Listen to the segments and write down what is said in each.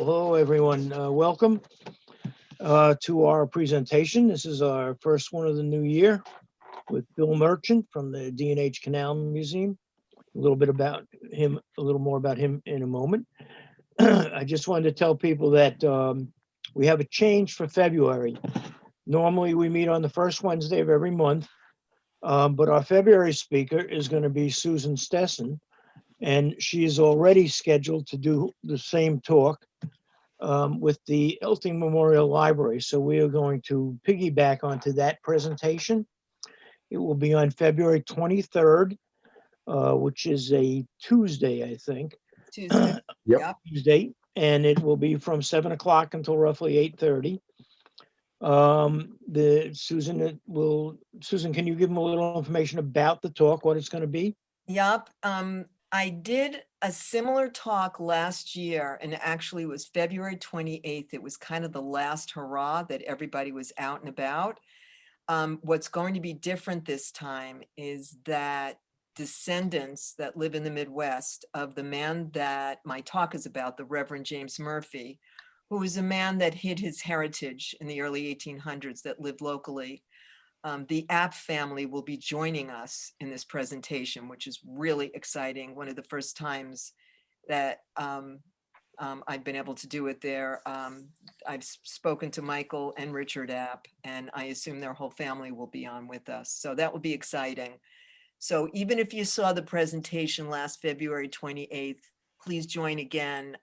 hello, everyone. Welcome to our presentation. This is our first one of the new year with Bill Merchant from the D&H Canal Museum. A little bit about him, a little more about him in a moment. I just wanted to tell people that we have a change for February. Normally, we meet on the first Wednesday of every month, but our February speaker is going to be Susan Stessen, and she is already scheduled to do the same talk with the Elting Memorial Library. So we are going to piggyback onto that presentation. It will be on February 23rd, which is a Tuesday, I think. Tuesday. Yep. Tuesday, and it will be from 7 o'clock until roughly 8:30. Susan, can you give them a little information about the talk, what it's going to be? Yup. I did a similar talk last year, and actually it was February 28th. It was kind of the last hurrah that everybody was out and about. What's going to be different this time is that descendants that live in the Midwest of the man that my talk is about, the Reverend James Murphy, who was a man that hid his heritage in the early 1800s that lived locally. The App family will be joining us in this presentation, which is really exciting. One of the first times that I've been able to do it there. I've spoken to Michael and Richard App, and I assume their whole family will be on with us. So that will be exciting. So even if you saw the presentation last February 28th, please join again.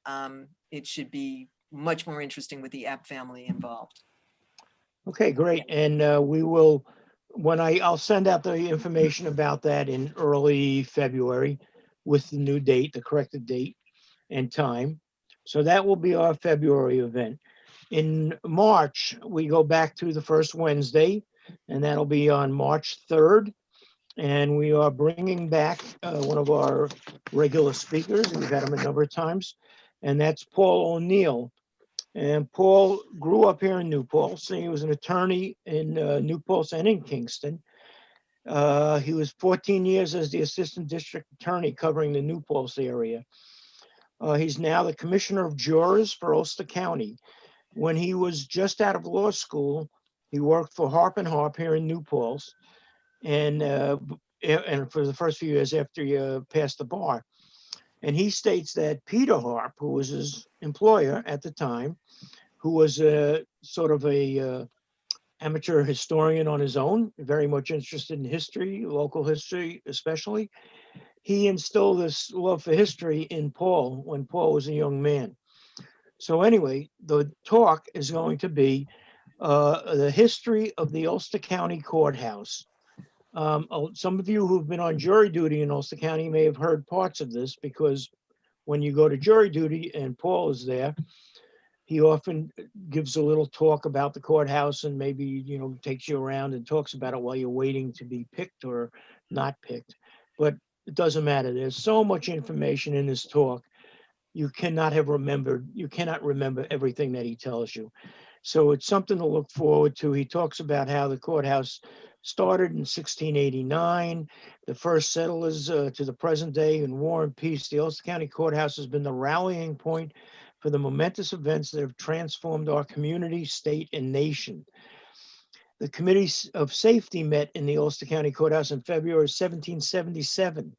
It should be much more interesting with the App family involved. Okay, great. And we will, I'll send out the information about that in early February with the new date, the corrected date and time. So that will be our February event. In March, we go back to the first Wednesday, and that'll be on March 3rd. And we are bringing back one of our regular speakers. We've had him a number of times, and that's Paul O'Neill. And Paul grew up here in New Paltz. He was an attorney in New Paltz and in Kingston. He was 14 years as the assistant district attorney covering the New Paltz area. He's now the commissioner of jurors for Ulster County. When he was just out of law school, he worked for Harp and Harp here in New Paltz, and for the first few years after he passed the bar. And he states that Peter Harp, who was his employer at the time, who was a sort of a amateur historian on his own, very much interested in history, local history especially, he instilled this love for history in Paul when Paul was a young man. So anyway, the talk is going to be the history of the Ulster County Courthouse. Some of you who've been on jury duty in Ulster County may have heard parts of this, because when you go to jury duty and Paul is there, he often gives a little talk about the courthouse and maybe, takes you around and talks about it while you're waiting to be picked or not picked. But it doesn't matter. There's so much information in this talk. You cannot remember everything that he tells you. So it's something to look forward to. He talks about how the courthouse started in 1689, the first settlers to the present day in war and peace. The Ulster County Courthouse has been the rallying point for the momentous events that have transformed our community, state, and nation. The Committee of Safety met in the Ulster County Courthouse in February 1777,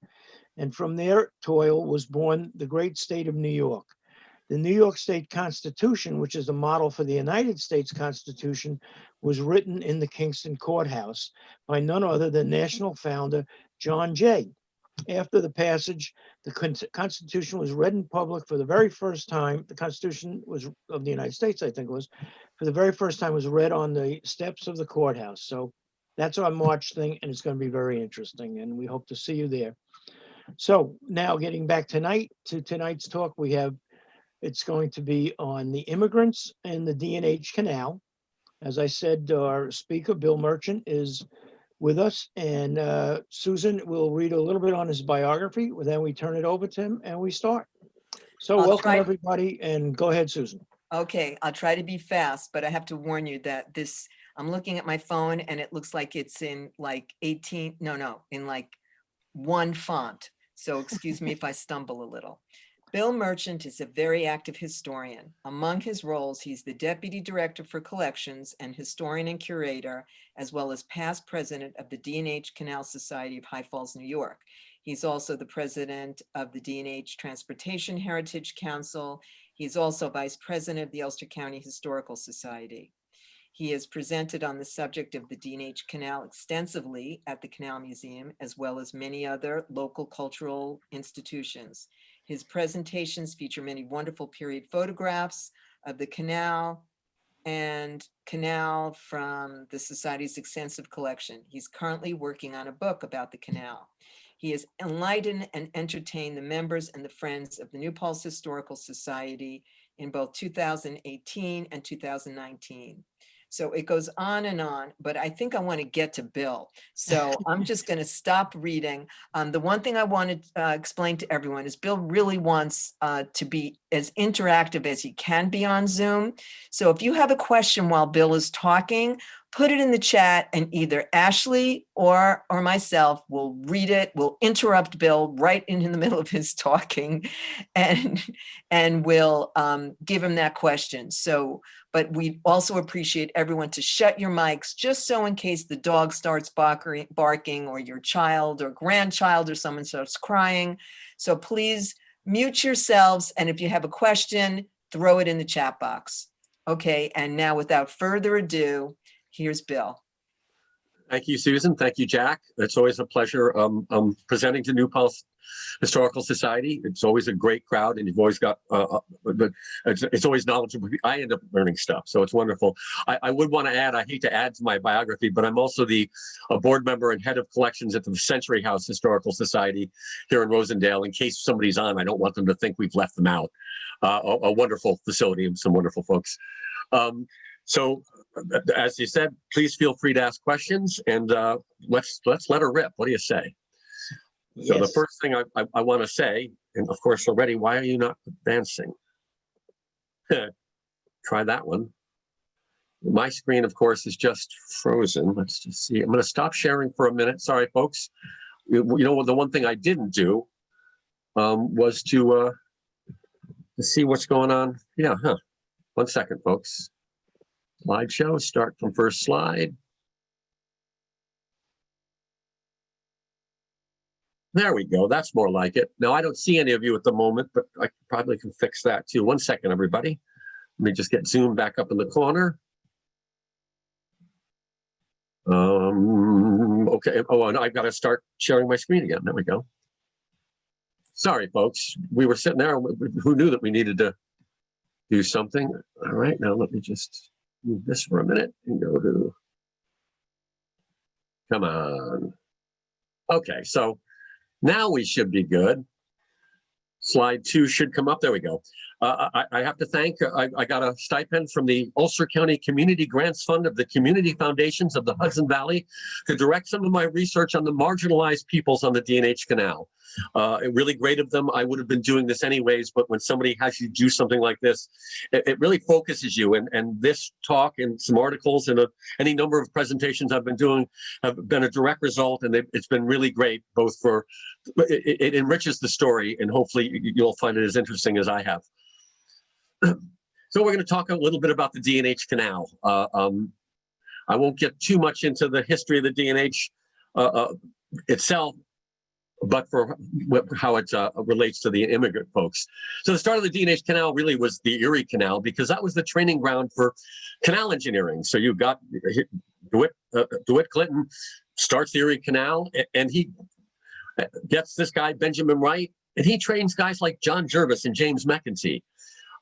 and from their toil was born the great state of New York. The New York State Constitution, which is the model for the United States Constitution, was written in the Kingston Courthouse by none other than national founder John Jay. After the passage, the Constitution was read in public for the very first time. The Constitution was of the United States, I think it was, for the very first time was read on the steps of the courthouse. So that's our March thing, and it's going to be very interesting, and we hope to see you there. So now getting back to tonight's talk, it's going to be on the immigrants and the D&H Canal. As I said, our speaker, Bill Merchant, is with us, and Susan will read a little bit on his biography. Then we turn it over to him and we start. So welcome everybody, and go ahead, Susan. Okay, I'll try to be fast, but I have to warn you that I'm looking at my phone and it looks like it's in like in like one font. So excuse me if I stumble a little. Bill Merchant is a very active historian. Among his roles, he's the Deputy Director for Collections and historian and curator, as well as past president of the D&H Canal Society of High Falls, New York. He's also the president of the D&H Transportation Heritage Council. He's also vice president of the Ulster County Historical Society. He has presented on the subject of the D&H Canal extensively at the Canal Museum, as well as many other local cultural institutions. His presentations feature many wonderful period photographs of the canal and canal from the Society's extensive collection. He's currently working on a book about the canal. He has enlightened and entertained the members and the friends of the New Paltz Historical Society in both 2018 and 2019. So it goes on, but I think I want to get to Bill. So I'm just going to stop reading. The one thing I want to explain to everyone is Bill really wants to be as interactive as he can be on Zoom. So if you have a question while Bill is talking, put it in the chat and either Ashley or myself will read it. We'll interrupt Bill right in the middle of his talking and we'll give him that question. So, but we also appreciate everyone to shut your mics just so in case the dog starts barking or your child or grandchild or someone starts crying. So please mute yourselves. And if you have a question, throw it in the chat box. Okay, and now without further ado, here's Bill. Thank you, Susan. Thank you, Jack. It's always a pleasure presenting to New Paltz Historical Society. It's always a great crowd, and you've always got, it's always knowledgeable. I end up learning stuff, so it's wonderful. I would want to add, I hate to add to my biography, but I'm also the board member and head of collections at the Century House Historical Society here in Rosendale. In case somebody's on, I don't want them to think we've left them out. A wonderful facility and some wonderful folks. So, as you said, please feel free to ask questions, and let's let her rip. What do you say? Yes. So the first thing I want to say, and of course already, why are you not advancing? Try that one. My screen, of course, is just frozen. Let's just see. I'm going to stop sharing for a minute. Sorry, folks. You know, the one thing I didn't do was to see what's going on. Yeah, 1 second, folks. Slideshow, start from first slide. There we go. That's more like it. Now, I don't see any of you at the moment, but I probably can fix that too. 1 second, everybody. Let me just get Zoom back up in the corner. Okay. Oh, and I've got to start sharing my screen again. There we go. Sorry, folks. We were sitting there. Who knew that we needed to do something? All right. Now, let me just move this for a minute and go to, come on. Okay, so now we should be good. Slide 2 should come up. There we go. I have to thank, I got a stipend from the Ulster County Community Grants Fund of the Community Foundations of the Hudson Valley to direct some of my research on the marginalized peoples on the D&H Canal. Really great of them. I would have been doing this anyways, but when somebody has you do something like this, it really focuses you. And this talk and some articles and any number of presentations I've been doing have been a direct result, and it's been really great, both for, it enriches the story, and hopefully you'll find it as interesting as I have. So we're going to talk a little bit about the D&H Canal. I won't get too much into the history of the D&H itself, but for how it relates to the immigrant folks. So the start of the D&H Canal really was the Erie Canal, because that was the training ground for canal engineering. So you've got DeWitt Clinton starts the Erie Canal, and he gets this guy, Benjamin Wright, and he trains guys like John Jervis and James McEntee,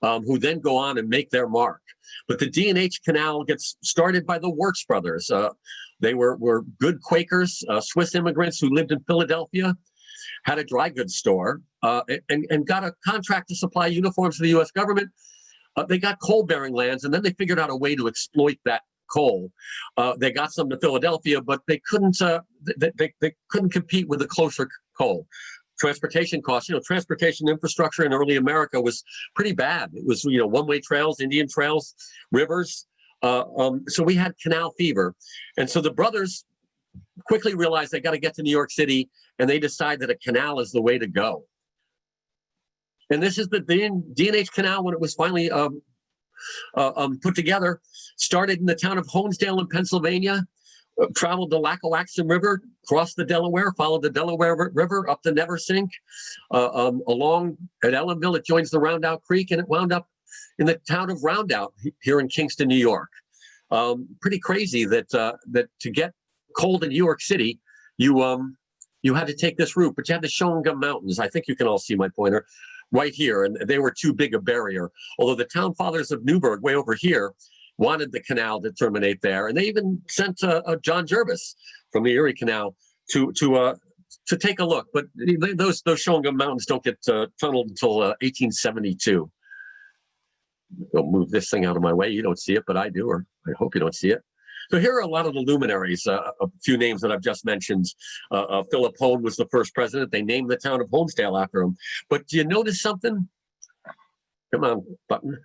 who then go on and make their mark. But the D&H Canal gets started by the Wirtz brothers. They were good Quakers, Swiss immigrants who lived in Philadelphia, had a dry goods store, and got a contract to supply uniforms to the U.S. government. They got coal-bearing lands, and then they figured out a way to exploit that coal. They got some to Philadelphia, but they couldn't compete with the closer coal. Transportation costs, transportation infrastructure in early America was pretty bad. It was, one-way trails, Indian trails, rivers. So we had canal fever. And so the brothers quickly realized they got to get to New York City, and they decide that a canal is the way to go. And this is the D&H Canal when it was finally put together. Started in the town of Honesdale in Pennsylvania, traveled the Lackawaxen River, crossed the Delaware, followed the Delaware River up the Neversink, along at Ellenville. It joins the Roundout Creek, and it wound up in the town of Roundout here in Kingston, New York. Pretty crazy that that to get coal to New York City, you had to take this route, but you had the Shawangum Mountains. I think you can all see my pointer right here, and they were too big a barrier. Although the town fathers of Newburgh, way over here, wanted the canal to terminate there, and they even sent John Jervis from the Erie Canal to take a look. But those Shawangum Mountains don't get tunneled until 1872. I'll move this thing out of my way. You don't see it, but I do, or I hope you don't see it. So here are a lot of the luminaries, a few names that I've just mentioned. Philip Hone was the first president. They named the town of Honesdale after him. But do you notice something? Come on, button.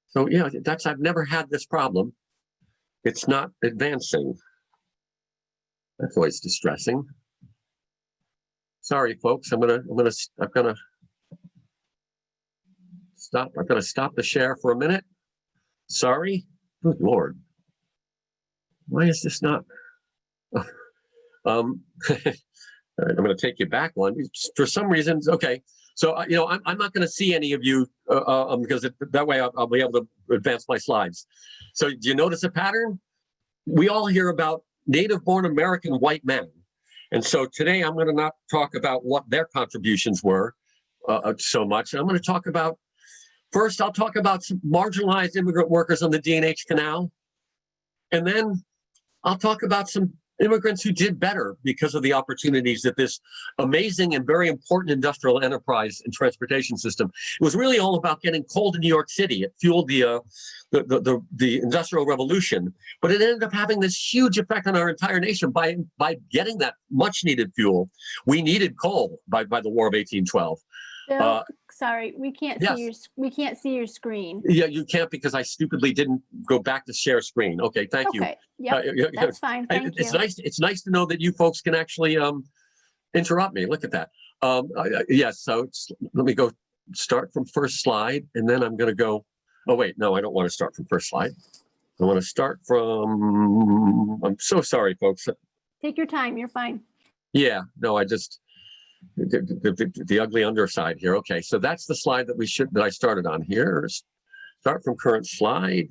So yeah, I've never had this problem. It's not advancing. That's always distressing. Sorry, folks. I'm gonna stop. I'm gonna stop the share for a minute. Sorry. Good Lord. Why is this not? I'm going to take you back one. For some reasons, okay. So, I'm not going to see any of you because that way I'll be able to advance my slides. So do you notice a pattern? We all hear about native-born American white men. And so today I'm going to not talk about what their contributions were so much. I'm going to talk about, first, I'll talk about some marginalized immigrant workers on the D&H Canal. And then I'll talk about some immigrants who did better because of the opportunities that this amazing and very important industrial enterprise and transportation system. It was really all about getting coal to New York City. It fueled the Industrial Revolution, but it ended up having this huge effect on our entire nation by getting that much needed fuel. We needed coal by the War of 1812. Bill, sorry, we can't yes. see your screen. Yeah, you can't because I stupidly didn't go back to share screen. Okay, thank you. Okay, yep, that's fine. Thank it's you. nice. It's nice to know that you folks can actually interrupt me. Look at that. Yes. So let me go start from first slide, and then I'm going to go. Oh wait, no, I don't want to start from first slide. I want to start from. I'm so sorry, folks. Take your time. You're fine. Yeah. No, I just. The ugly underside here. Okay, so that's the slide that I started on here. Start from current slide.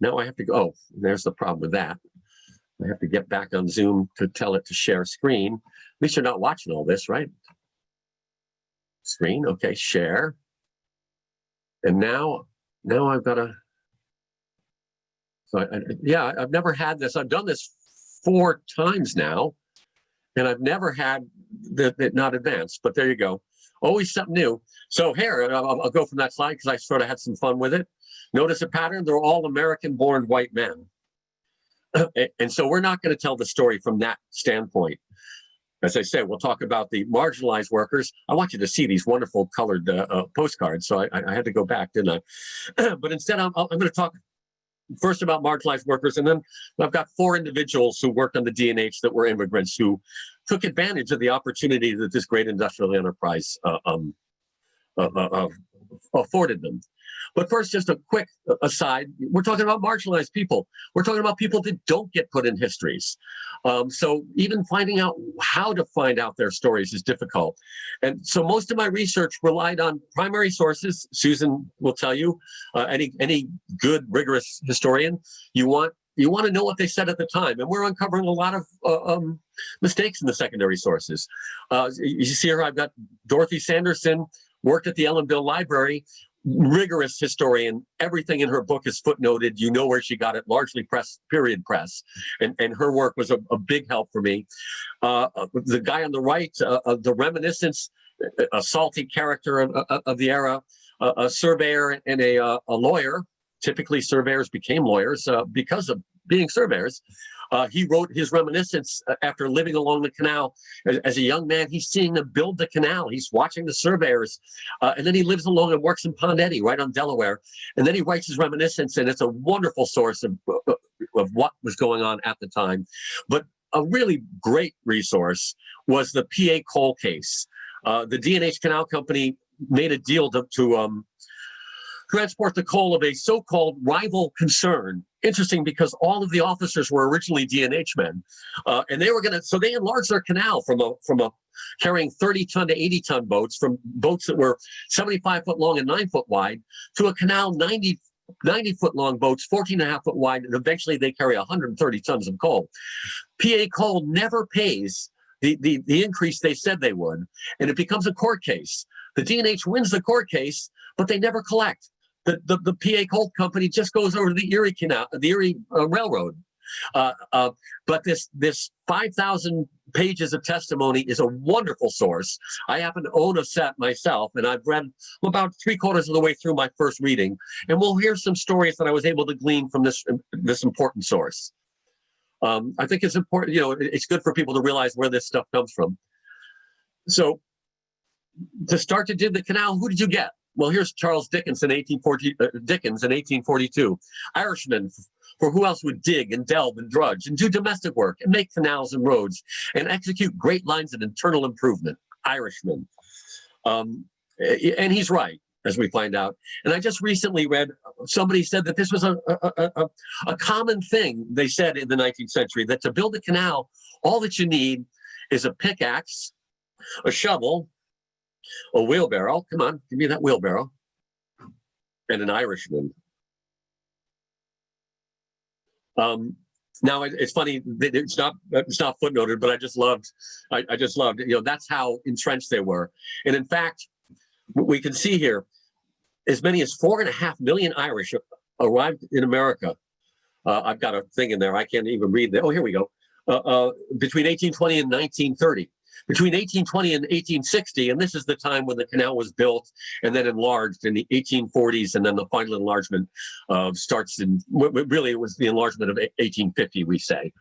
Now I have to go. Oh, there's the problem with that. I have to get back on Zoom to tell it to share screen. At least you're not watching all this, right? Screen. Okay, share. And now I've got to. So yeah, I've never had this. I've done this 4 times now. And I've never had it not advanced, but there you go. Always something new. So here, I'll go from that slide because I sort of had some fun with it. Notice a pattern, they're all American-born white men. And so we're not going to tell the story from that standpoint. As I said, we'll talk about the marginalized workers. I want you to see these wonderful colored postcards, so I had to go back, didn't I? But instead, I'm going to talk first about marginalized workers, and then I've got 4 individuals who worked on the D&H that were immigrants who took advantage of the opportunity that this great industrial enterprise afforded them. But first, just a quick aside, we're talking about marginalized people. We're talking about people that don't get put in histories. So even finding out how to find out their stories is difficult. And so most of my research relied on primary sources. Susan will tell you, any good, rigorous historian, you want to know what they said at the time. And we're uncovering a lot of mistakes in the secondary sources. You see here, I've got Dorothy Sanderson, worked at the Ellenville Library, rigorous historian. Everything in her book is footnoted. You know where she got it, largely period press. And her work was a big help for me. The guy on the right, the reminiscence, a salty character of the era, a surveyor and a lawyer. Typically, surveyors became lawyers because of being surveyors. He wrote his reminiscence after living along the canal. As a young man, he's seeing them build the canal. He's watching the surveyors. And then he lives along and works in Pond Eddy, right on Delaware. And then he writes his reminiscence, and it's a wonderful source of what was going on at the time. But a really great resource was the PA coal case. The D&H Canal Company made a deal to transport the coal of a so-called rival concern. Interesting, because all of the officers were originally D&H men, and they were going to. So they enlarged their canal from a carrying 30-ton to 80-ton boats, from boats that were 75 foot long and 9 foot wide, to a canal 90 foot long boats, 14.5 foot wide, and eventually they carry 130 tons of coal. PA Coal never pays the increase they said they would, and it becomes a court case. The D&H wins the court case, but they never collect. The PA Coal Company just goes over to the Erie Canal, the Erie Railroad. But this 5,000 pages of testimony is a wonderful source. I happen to own a set myself, and I've read about 3/4 of the way through my first reading, and we'll hear some stories that I was able to glean from this important source. I think it's important, it's good for people to realize where this stuff comes from. So to start to do the canal, who did you get? Well, here's Charles Dickens in 1842. Irishman, for who else would dig and delve and drudge and do domestic work and make canals and roads and execute great lines of internal improvement? Irishman. And he's right, as we find out. And I just recently read, somebody said that this was a common thing, they said in the 19th century, that to build a canal, all that you need is a pickaxe, a shovel, a wheelbarrow. Come on, give me that wheelbarrow. And an Irishman. Now it's funny, it's not footnoted, but I just loved, that's how entrenched they were. And in fact, we can see here, as many as 4.5 million Irish arrived in America. I've got a thing in there, I can't even read that. Oh, here we go. Between 1820 and 1930. Between 1820 and 1860, and this is the time when the canal was built and then enlarged in the 1840s, and then the final enlargement starts in, really it was the enlargement of 1850, we say.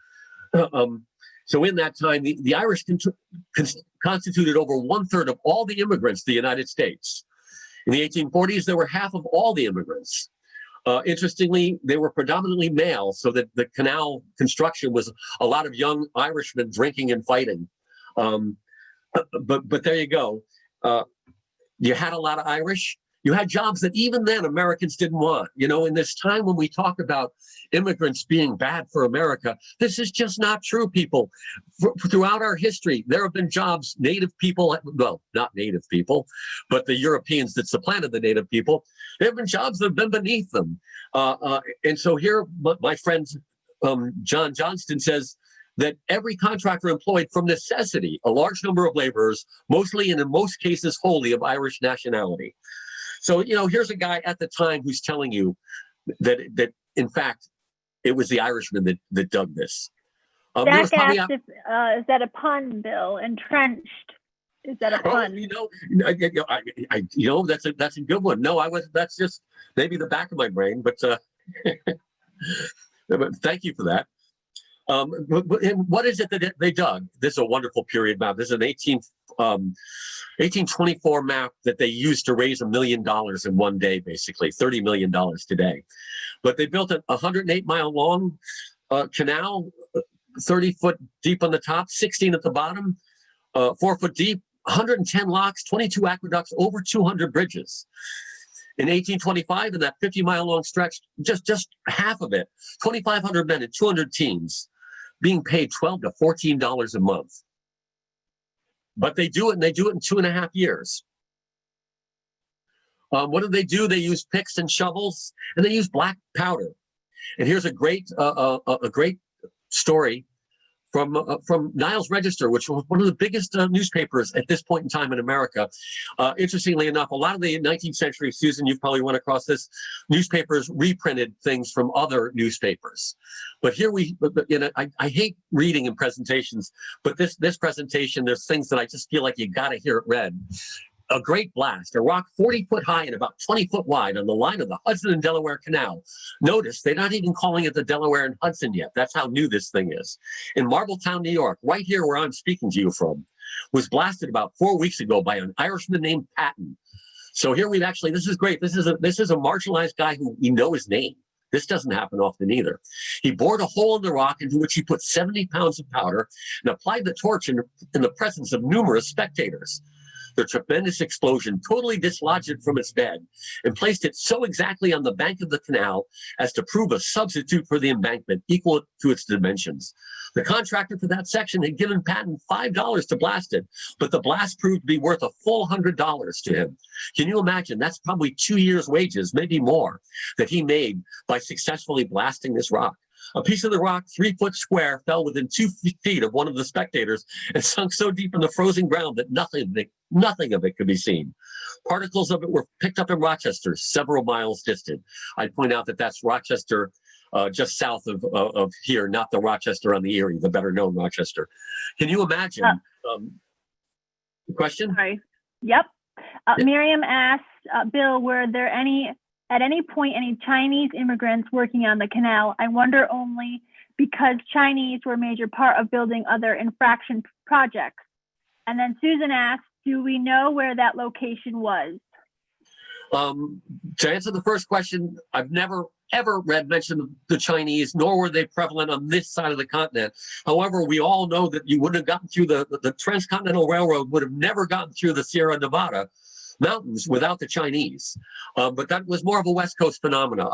So in that time, the Irish constituted over 1/3 of all the immigrants to the United States. In the 1840s, there were half of all the immigrants. Interestingly, they were predominantly male, so that the canal construction was a lot of young Irishmen drinking and fighting. But there you go. You had a lot of Irish. You had jobs that even then Americans didn't want. In this time when we talk about immigrants being bad for America, this is just not true, people. Throughout our history, there have been jobs native people, well, not native people, but the Europeans that supplanted the native people, there have been jobs that have been beneath them. And so here, my friend John Johnston says that every contractor employed from necessity a large number of laborers, mostly and in most cases wholly of Irish nationality. So, here's a guy at the time who's telling you that in fact, it was the Irishman that dug this. Jack asked if, is that a pun, Bill? Entrenched. Is that a pun? That's a good one. No, that's just maybe the back of my brain, but thank you for that. What is it that they dug? This is a wonderful period map. This is an 1824 map that they used to raise $1 million in one day, basically $30 million today. But they built a 108-mile long canal, 30 foot deep on the top, 16 at the bottom, 4 foot deep, 110 locks, 22 aqueducts, over 200 bridges. In 1825, in that 50-mile long stretch, just half of it, 2,500 men and 200 teams, being paid $12 to $14 a month. But they do it, and they do it in 2.5 years. What do? They use picks and shovels, and they use black powder. And here's a great story from Niles Register, which was one of the biggest newspapers at this point in time in America. Interestingly enough, a lot of the 19th century, Susan, you've probably run across this, newspapers reprinted things from other newspapers. But here I hate reading in presentations, but this presentation, there's things that I just feel like you got to hear it read. A great blast, a rock 40 foot high and about 20 foot wide on the line of the Hudson and Delaware Canal. Notice they're not even calling it the Delaware and Hudson yet. That's how new this thing is. In Marbletown, New York, right here where I'm speaking to you from, was blasted about 4 weeks ago by an Irishman named Patton. So here we've actually, this is great. This is a marginalized guy who we know his name. This doesn't happen often either. He bored a hole in the rock into which he put 70 pounds of powder and applied the torch in the presence of numerous spectators. the tremendous explosion totally dislodged it from its bed and placed it so exactly on the bank of the canal as to prove a substitute for the embankment equal to its dimensions. The contractor for that section had given Patton $5 to blast it, but the blast proved to be worth a full $100 to him. Can you imagine? That's probably 2 years' wages, maybe more, that he made by successfully blasting this rock. A piece of the rock, 3 foot square, fell within 2 feet of one of the spectators and sunk so deep in the frozen ground that nothing of it could be seen. Particles of it were picked up in Rochester, several miles distant. I'd point out that that's Rochester, just south of here, not the Rochester on the Erie, the better known Rochester. Can you imagine? Question? Sorry. Yep. Yeah. Miriam asked, Bill, were there at any point any Chinese immigrants working on the canal? I wonder only because Chinese were a major part of building other infraction projects. And then Susan asked, do we know where that location was? To answer the first question, I've never ever read mention of the Chinese, nor were they prevalent on this side of the continent. However, we all know that you wouldn't have gotten through the Transcontinental Railroad would have never gotten through the Sierra Nevada mountains without the Chinese. But that was more of a West Coast phenomena.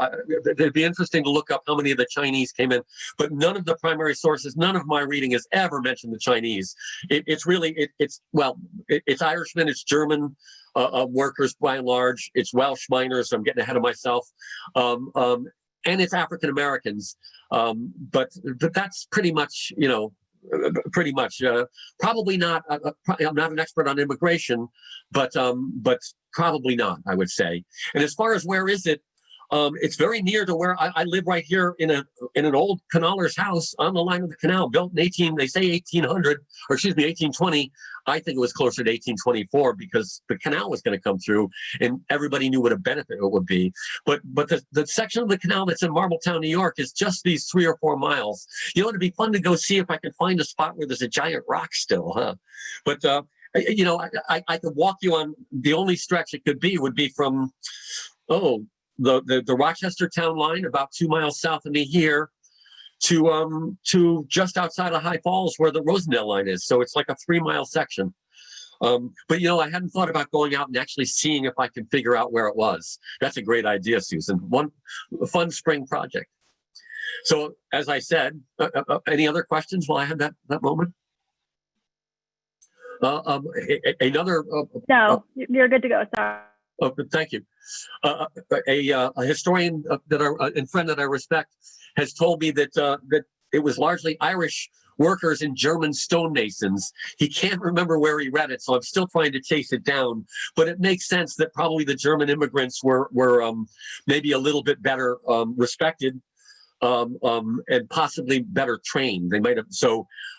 It'd be interesting to look up how many of the Chinese came in, but none of the primary sources, none of my reading has ever mentioned the Chinese. It's Irishmen, it's German workers by and large, it's Welsh miners, so I'm getting ahead of myself, and it's African Americans. But that's pretty much, probably not. I'm not an expert on immigration, but probably not, I would say. And as far as where is it, it's very near to where I live right here in an old canaler's house on the line of the canal, built in they say 1800, or excuse me, 1820. I think it was closer to 1824 because the canal was going to come through and everybody knew what a benefit it would be. But the section of the canal that's in Marbletown, New York is just these 3 or 4 miles. It'd be fun to go see if I could find a spot where there's a giant rock still, huh? But, I could walk you on the only stretch it could be would be from, the Rochester town line about 2 miles south of me here to just outside of High Falls where the Rosendale line is. So it's like a 3-mile section. But I hadn't thought about going out and actually seeing if I could figure out where it was. That's a great idea, Susan. One fun spring project. So as I said, any other questions while I had that moment? Another. No, you're good to go. Sorry. Thank you. A historian and friend that I respect has told me that it was largely Irish workers and German stonemasons. He can't remember where he read it, so I'm still trying to chase it down. But it makes sense that probably the German immigrants were maybe a little bit better respected. And possibly better trained. They might have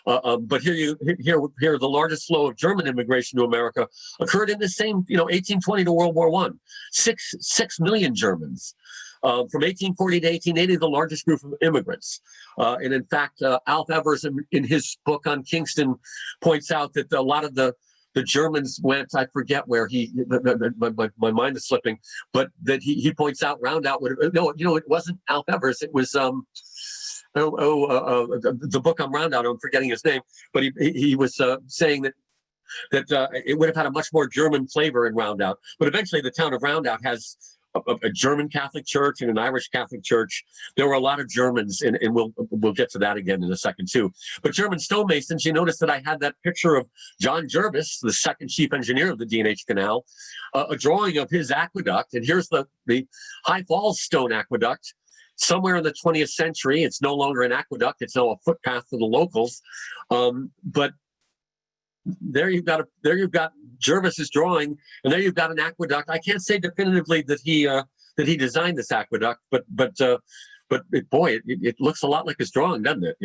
but here the largest flow of German immigration to America occurred in the same 1820 to World War I. 6 million Germans. From 1840 to 1880, the largest group of immigrants. And in fact, Alf Evers in his book on Kingston points out that a lot of the Germans went, I forget where my mind is slipping, but that he points out Roundout it wasn't Alf Evers, it was the book on Roundout, I'm forgetting his name, but he was saying that it would have had a much more German flavor in Roundout. But eventually the town of Roundout has a German Catholic church and an Irish Catholic church. There were a lot of Germans, and we'll get to that again in a second too. But German stonemasons, you notice that I had that picture of John Jervis, the second chief engineer of the D&H Canal, a drawing of his aqueduct. And here's the High Falls Stone Aqueduct. Somewhere in the 20th century, it's no longer an aqueduct; it's now a footpath for the locals. But there you've got Jervis's drawing, and there you've got an aqueduct. I can't say definitively that he designed this aqueduct, but boy, it looks a lot like his drawing, doesn't it?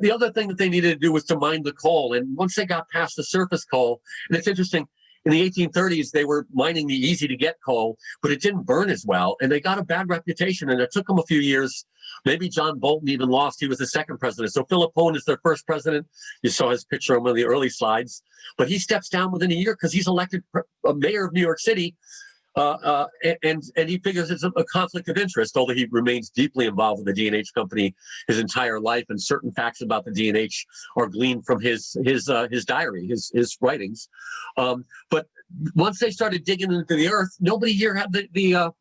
The other thing that they needed to do was to mine the coal, and once they got past the surface coal, and it's interesting. In the 1830s, they were mining the easy-to-get coal, but it didn't burn as well, and they got a bad reputation, and it took them a few years. Maybe John Bolton even lost. He was the second president. So Philip Hone is their first president. You saw his picture on one of the early slides. But he steps down within a year because he's elected mayor of New York City And he figures it's a conflict of interest, although he remains deeply involved with the D&H company his entire life, and certain facts about the D&H are gleaned from his diary, his writings. But once they started digging into the earth, nobody here had the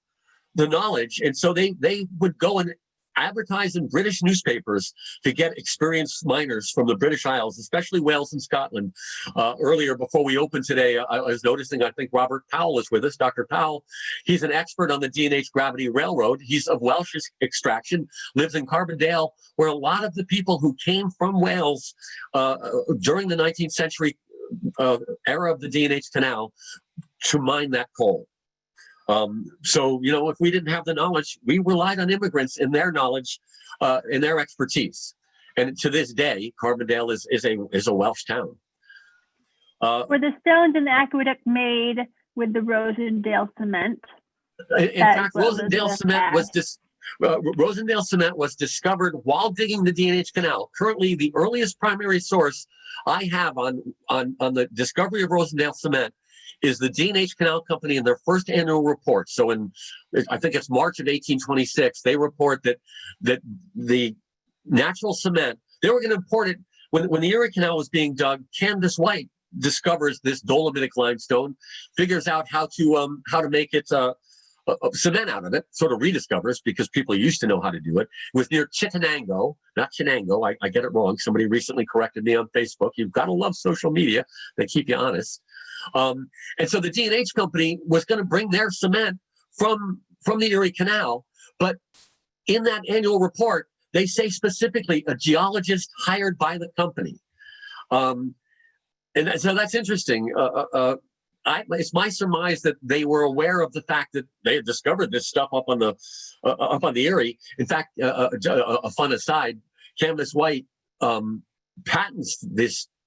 knowledge, and so they would go and advertise in British newspapers to get experienced miners from the British Isles, especially Wales and Scotland. Earlier, before we opened today, I was noticing, I think Robert Powell is with us. Dr. Powell, he's an expert on the D&H Gravity Railroad. He's of Welsh extraction, lives in Carbondale, where a lot of the people who came from Wales during the 19th century era of the D&H Canal to mine that coal. So, you know, if we didn't have the knowledge, we relied on immigrants in their knowledge, in their expertise. And to this day, Carbondale is a Welsh town. Were the stones in the aqueduct made with the Rosendale cement? In fact, Rosendale cement was discovered while digging the D&H Canal. Currently, the earliest primary source I have on the discovery of Rosendale cement is the D&H Canal Company in their first annual report. So I think it's March of 1826, they report that the natural cement, they were going to import it when the Erie Canal was being dug. Candace White discovers this dolomitic limestone, figures out how to make it cement out of it, sort of rediscovers, because people used to know how to do it. It was near Chittenango, not Chenango. I get it wrong. Somebody recently corrected me on Facebook. You've got to love social media. They keep you honest. And so the D&H company was going to bring their cement from the Erie Canal, but in that annual report, they say specifically a geologist hired by the company. And so that's interesting. It's my surmise that they were aware of the fact that they had discovered this stuff up on the Erie. In fact, a fun aside, Candace White patents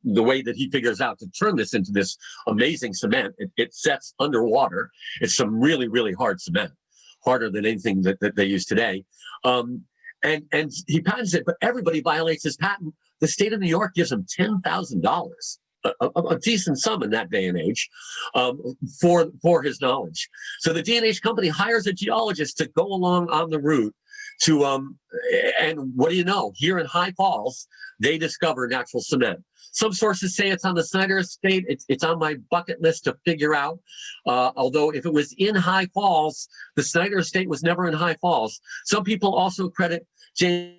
the way that he figures out to turn this into this amazing cement. It sets underwater. It's some really, really hard cement, harder than anything that they use today. And he patents it, but everybody violates his patent. The state of New York gives him $10,000. A decent sum in that day and age, for his knowledge. So the D&H company hires a geologist to go along on the route to, and what do you know? Here in High Falls, they discover natural cement. Some sources say it's on the Snyder estate. It's on my bucket list to figure out. Although if it was in High Falls, the Snyder estate was never in High Falls. Some people also credit James,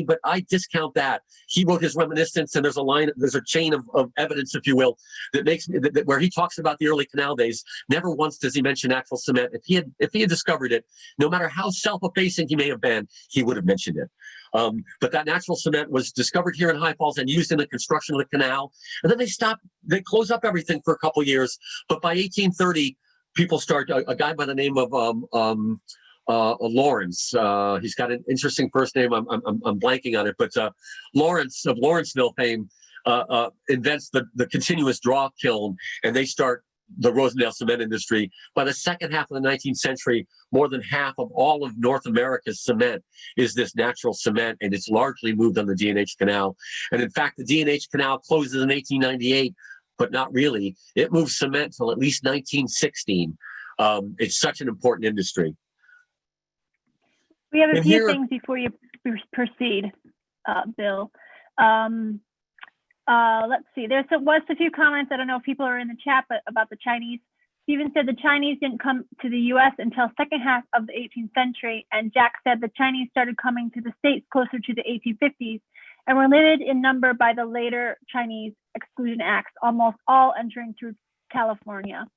but I discount that. He wrote his reminiscence, and there's a chain of evidence, if you will, that makes me where he talks about the early canal days. Never once does he mention natural cement. If he had discovered it, no matter how self-effacing he may have been, he would have mentioned it. But that natural cement was discovered here in High Falls and used in the construction of the canal. And then they close up everything for a couple of years. But by 1830, people start, a guy by the name of Lawrence. He's got an interesting first name. I'm blanking on it, but Lawrence of Lawrenceville fame invents the continuous draw kiln, and they start the Rosendale cement industry. By the second half of the 19th century, more than half of all of North America's cement is this natural cement, and it's largely moved on the D&H Canal. And in fact, the D&H Canal closes in 1898, but not really. It moves cement till at least 1916. It's such an important industry. We have a few things before you proceed, Bill. Let's see. There was a few comments. I don't know if people are in the chat, but about the Chinese. Stephen said the Chinese didn't come to the U.S. until second half of the 18th century, and Jack said the Chinese started coming to the States closer to the 1850s and were limited in number by the later Chinese Exclusion Acts, almost all entering through California.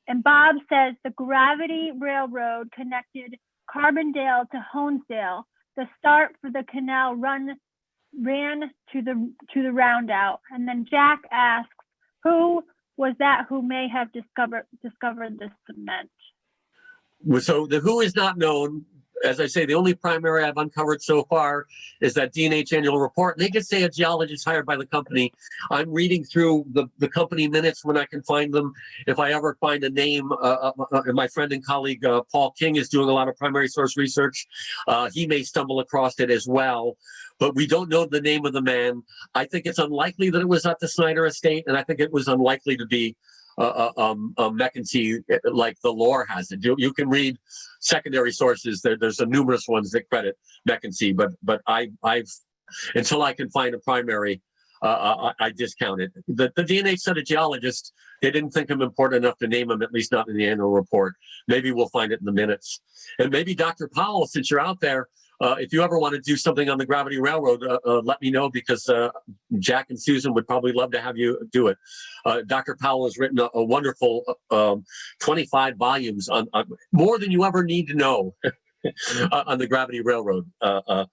And Bob says the Gravity Railroad connected Carbondale to Honesdale. The start for the canal ran to the roundout. And then Jack asks, who was that who may have discovered the cement? So the who is not known. As I say, the only primary I've uncovered so far is that D&H annual report. And they just say a geologist hired by the company. I'm reading through the company minutes when I can find them. If I ever find a name, my friend and colleague Paul King is doing a lot of primary source research. He may stumble across it as well, but we don't know the name of the man. I think it's unlikely that it was at the Snyder estate, and I think it was unlikely to be McEntee like the lore has it. You can read secondary sources. There's numerous ones that credit McEntee, but I've until I can find a primary, I discount it. The D&H set of geologists, they didn't think him important enough to name him, at least not in the annual report. Maybe we'll find it in the minutes. And maybe Dr. Powell, since you're out there, if you ever want to do something on the Gravity Railroad, let me know, because Jack and Susan would probably love to have you do it. Dr. Powell has written a wonderful 25 volumes on more than you ever need to know on the Gravity Railroad. A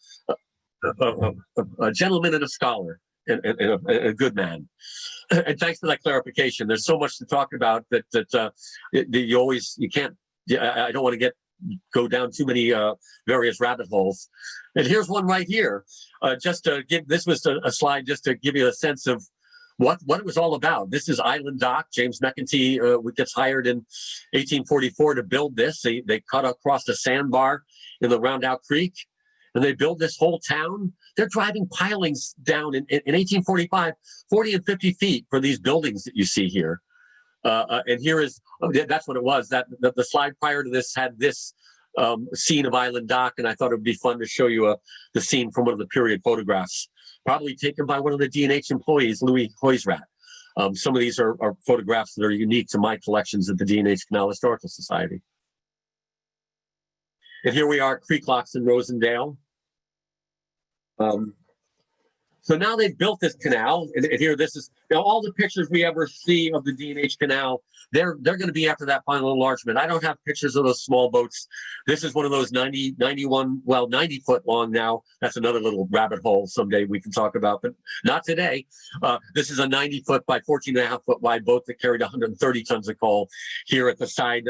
gentleman and a scholar and a good man. And thanks for that clarification. There's so much to talk about that you can't. I don't want to go down too many various rabbit holes. And here's one right here. Just to give, this was a slide just to give you a sense of what it was all about. This is Island Dock. James McEntee gets hired in 1844 to build this. They cut across the sandbar in the Rondout Creek, and they build this whole town. They're driving pilings down in 1845, 40 and 50 feet for these buildings that you see here. And here is, that's what it was. The slide prior to this had this scene of Island Dock, and I thought it would be fun to show you the scene from one of the period photographs, probably taken by one of the D&H employees, Louis Hoysrat. Some of these are photographs that are unique to my collections at the D&H Canal Historical Society. And here we are at Creek Locks in Rosendale. So now they've built this canal, and here this is now all the pictures we ever see of the D&H Canal. They're going to be after that final enlargement. I don't have pictures of those small boats. This is one of those 90 foot long now. That's another little rabbit hole someday we can talk about, but not today. This is a 90 foot by 14.5 foot wide boat that carried 130 tons of coal here at the side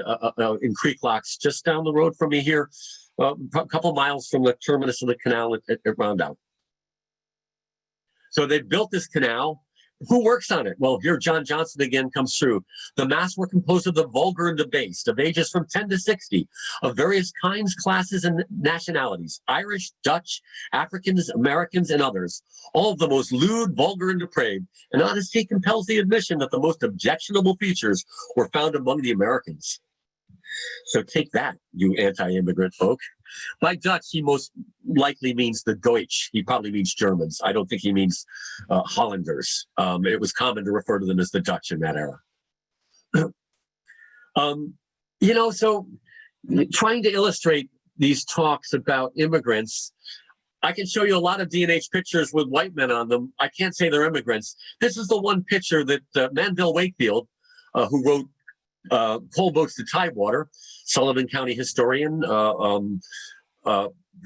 in Creek Locks, just down the road from me here, a couple miles from the terminus of the canal at Rondout. So they built this canal. Who works on it? Well, here John Johnson again comes through. The mass were composed of the vulgar and debased, of ages from 10 to 60, of various kinds, classes, and nationalities, Irish, Dutch, Africans, Americans, and others, all of the most lewd, vulgar, and depraved. And honesty compels the admission that the most objectionable features were found among the Americans. So take that, you anti-immigrant folk. By Dutch, he most likely means the Deutsch. He probably means Germans. I don't think he means Hollanders. It was common to refer to them as the Dutch in that era. So trying to illustrate these talks about immigrants, I can show you a lot of D&H pictures with white men on them. I can't say they're immigrants. This is the one picture that Manville Wakefield, who wrote Coal Boats to Tidewater, Sullivan County historian,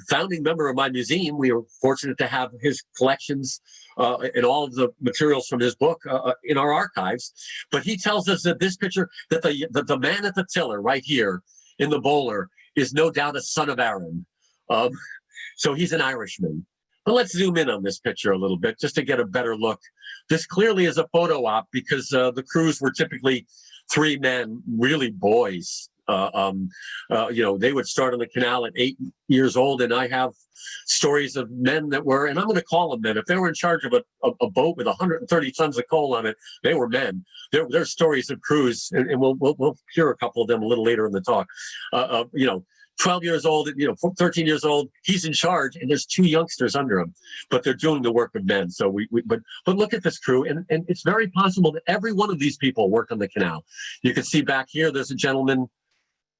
founding member of my museum. We were fortunate to have his collections and all of the materials from his book in our archives. But he tells us that this picture, that the man at the tiller right here in the bowler is no doubt a son of Aaron. So he's an Irishman. But let's zoom in on this picture a little bit just to get a better look. This clearly is a photo op because the crews were typically 3 men, really boys. They would start on the canal at 8 years old, and I have stories of men that were, and I'm going to call them men. If they were in charge of a boat with 130 tons of coal on it, they were men. There's stories of crews, and we'll hear a couple of them a little later in the talk. 12 years old, 13 years old, he's in charge, and there's 2 youngsters under him, but they're doing the work of men. So but look at this crew, and it's very possible that every one of these people work on the canal. You can see back here, there's a gentleman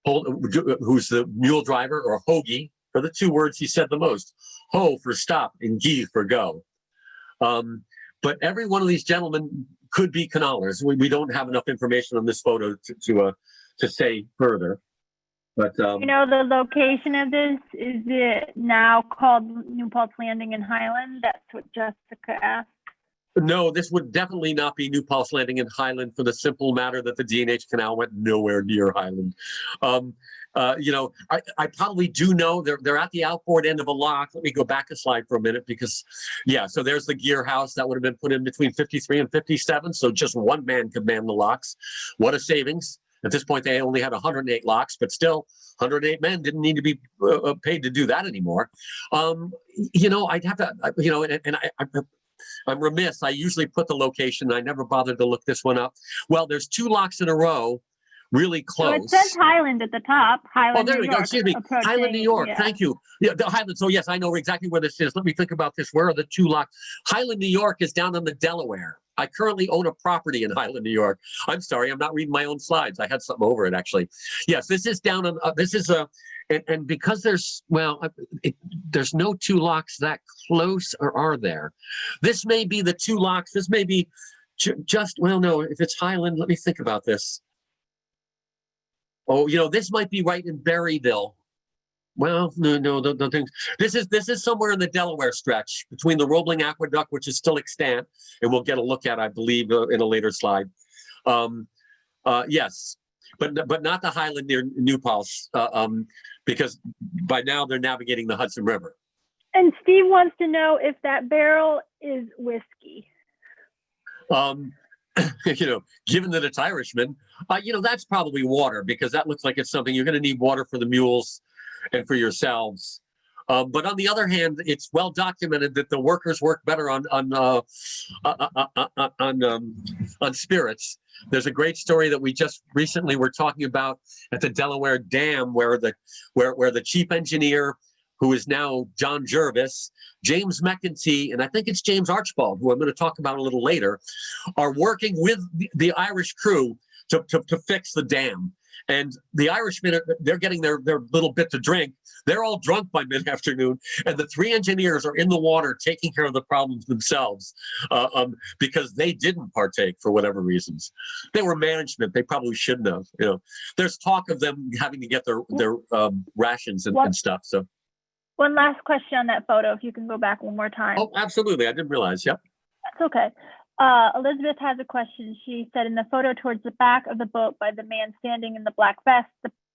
who's the mule driver, or hoagie, for the 2 words he said the most. Ho for stop and gee for go. But every one of these gentlemen could be canalers. We don't have enough information on this photo to say further. But the location of this, is it now called New Paltz Landing in Highland? That's what Jessica asked. No, this would definitely not be New Paltz Landing in Highland, for the simple matter that the D&H Canal went nowhere near Highland. I probably do know they're at the outboard end of a lock. Let me go back a slide for a minute because, so there's the gear house that would have been put in between 53 and 57. So just one man could man the locks. What a savings. At this point, they only had 108 locks, but still 108 men didn't need to be paid to do that anymore. I'd have to, I'm remiss. I usually put the location. I never bothered to look this one up. Well, there's 2 locks in a row, really So close. it says Highland at the top, Highland, Oh, there New we York, go. Excuse me. Highland, New approaching- York. yeah. Thank you. Yeah, the Highland. So yes, I know exactly where this is. Let me think about this. Where are the 2 locks? Highland, New York is down on the Delaware. I currently own a property in Highland, New York. I'm sorry, I'm not reading my own slides. I had something over it actually. Yes, this is down on. This is a, and because there's there's no 2 locks that close, or are there? This may be the 2 locks. This may be just well, no. If it's Highland, let me think about this. Oh, this might be right in Berryville. Well, no, the things. This is somewhere in the Delaware stretch between the Roebling Aqueduct, which is still extant, and we'll get a look at, I believe, in a later slide. Yes, but not the Highland near New Paltz, because by now they're navigating the Hudson River. And Steve wants to know if that barrel is whiskey. Given that it's Irishman, that's probably water, because that looks like it's something you're going to need water for the mules and for yourselves. But on the other hand, it's well documented that the workers work better on spirits. There's a great story that we just recently were talking about at the Delaware Dam, where the chief engineer, who is now John Jervis, James McEntee, and I think it's James Archbault, who I'm going to talk about a little later, are working with the Irish crew to fix the dam. And the Irishmen, they're getting their little bit to drink. They're all drunk by mid-afternoon, and the 3 engineers are in the water taking care of the problems themselves because they didn't partake for whatever reasons. They were management. They probably shouldn't have. There's talk of them having to get their rations and stuff. So. One last question on that photo, if you can go back one more time. Oh, absolutely. I didn't realize. Yep. That's okay. Elizabeth has a question. She said, in the photo towards the back of the boat by the man standing in the black vest,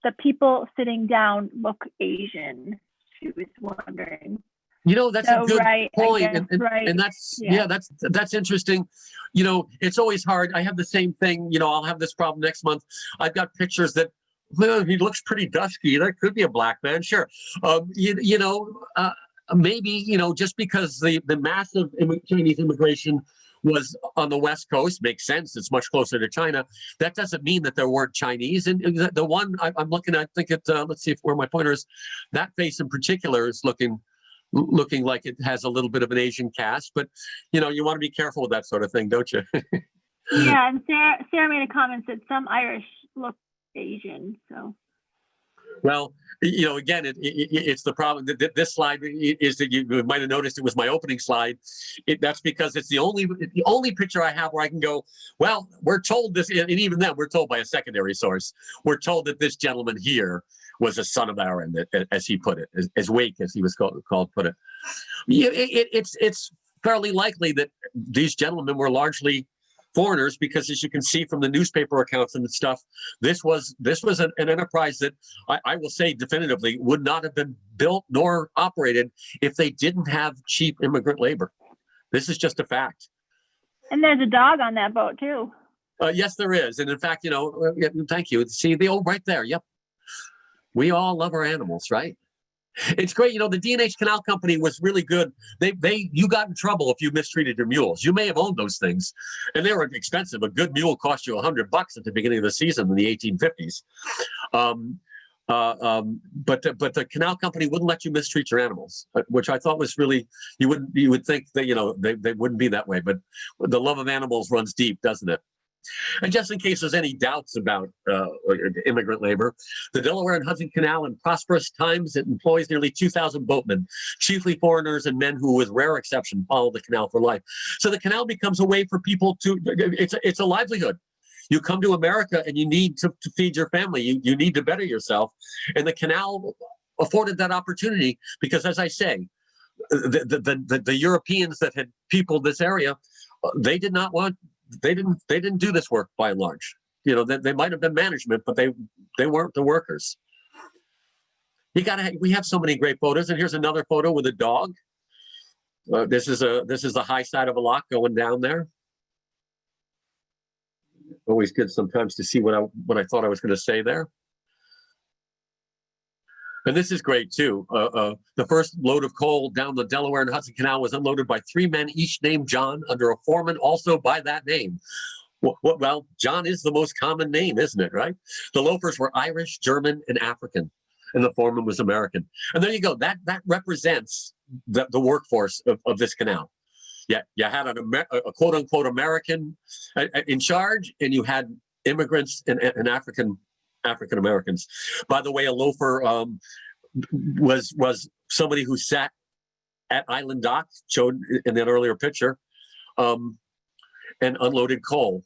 the people sitting down look Asian. She was wondering. That's a good point. And that's interesting. It's always hard. I have the same thing. I'll have this problem next month. I've got pictures that, well, he looks pretty dusky. That could be a black man. Sure. Maybe, just because the massive Chinese immigration was on the West Coast, makes sense. It's much closer to China. That doesn't mean that there weren't Chinese. And the one I'm looking at, I think it, let's see where my pointer is. That face in particular is looking like it has a little bit of an Asian cast, but you want to be careful with that sort of thing, don't you? Yeah, and Sarah made a comment that some Irish look Asian, so. Well, again, it's the problem. This slide is that you might have noticed it was my opening slide. That's because it's the only picture I have where I can go, well, we're told this, and even then, we're told by a secondary source. We're told that this gentleman here was a son of Aaron, as he put it, as Wake, as he was called, put it. It's fairly likely that these gentlemen were largely foreigners, because as you can see from the newspaper accounts and stuff, this was an enterprise that I will say definitively would not have been built nor operated if they didn't have cheap immigrant labor. This is just a fact. And there's a dog on that boat too. Yes, there is. And in fact, thank you. See right there. Yep. We all love our animals, right? It's great. The D&H Canal Company was really good. You got in trouble if you mistreated your mules. You may have owned those things, and they were expensive. A good mule cost you $100 at the beginning of the season in the 1850s. But the canal company wouldn't let you mistreat your animals, which I thought was really, you would think that they wouldn't be that way, but the love of animals runs deep, doesn't it? And just in case there's any doubts about immigrant labor, the Delaware and Hudson Canal in prosperous times, it employs nearly 2,000 boatmen, chiefly foreigners and men who, with rare exception, follow the canal for life. So the canal becomes a way for people to, it's a livelihood. You come to America and you need to feed your family. You need to better yourself. And the canal afforded that opportunity because, as I say, the Europeans that had peopled this area, they didn't do this work by and large. They might have been management, but they weren't the workers. We have so many great photos, and here's another photo with a dog. This is the high side of a lock going down there. Always good sometimes to see what I thought I was going to say there. And this is great too. The first load of coal down the Delaware and Hudson Canal was unloaded by 3 men, each named John, under a foreman also by that name. Well, John is the most common name, isn't it, right? The loafers were Irish, German, and African, and the foreman was American. And there you go. That represents the workforce of this canal. Yeah, you had a quote-unquote American in charge, and you had immigrants and African Americans. By the way, a loafer was somebody who sat at Island Dock, shown in that earlier picture, and unloaded coal.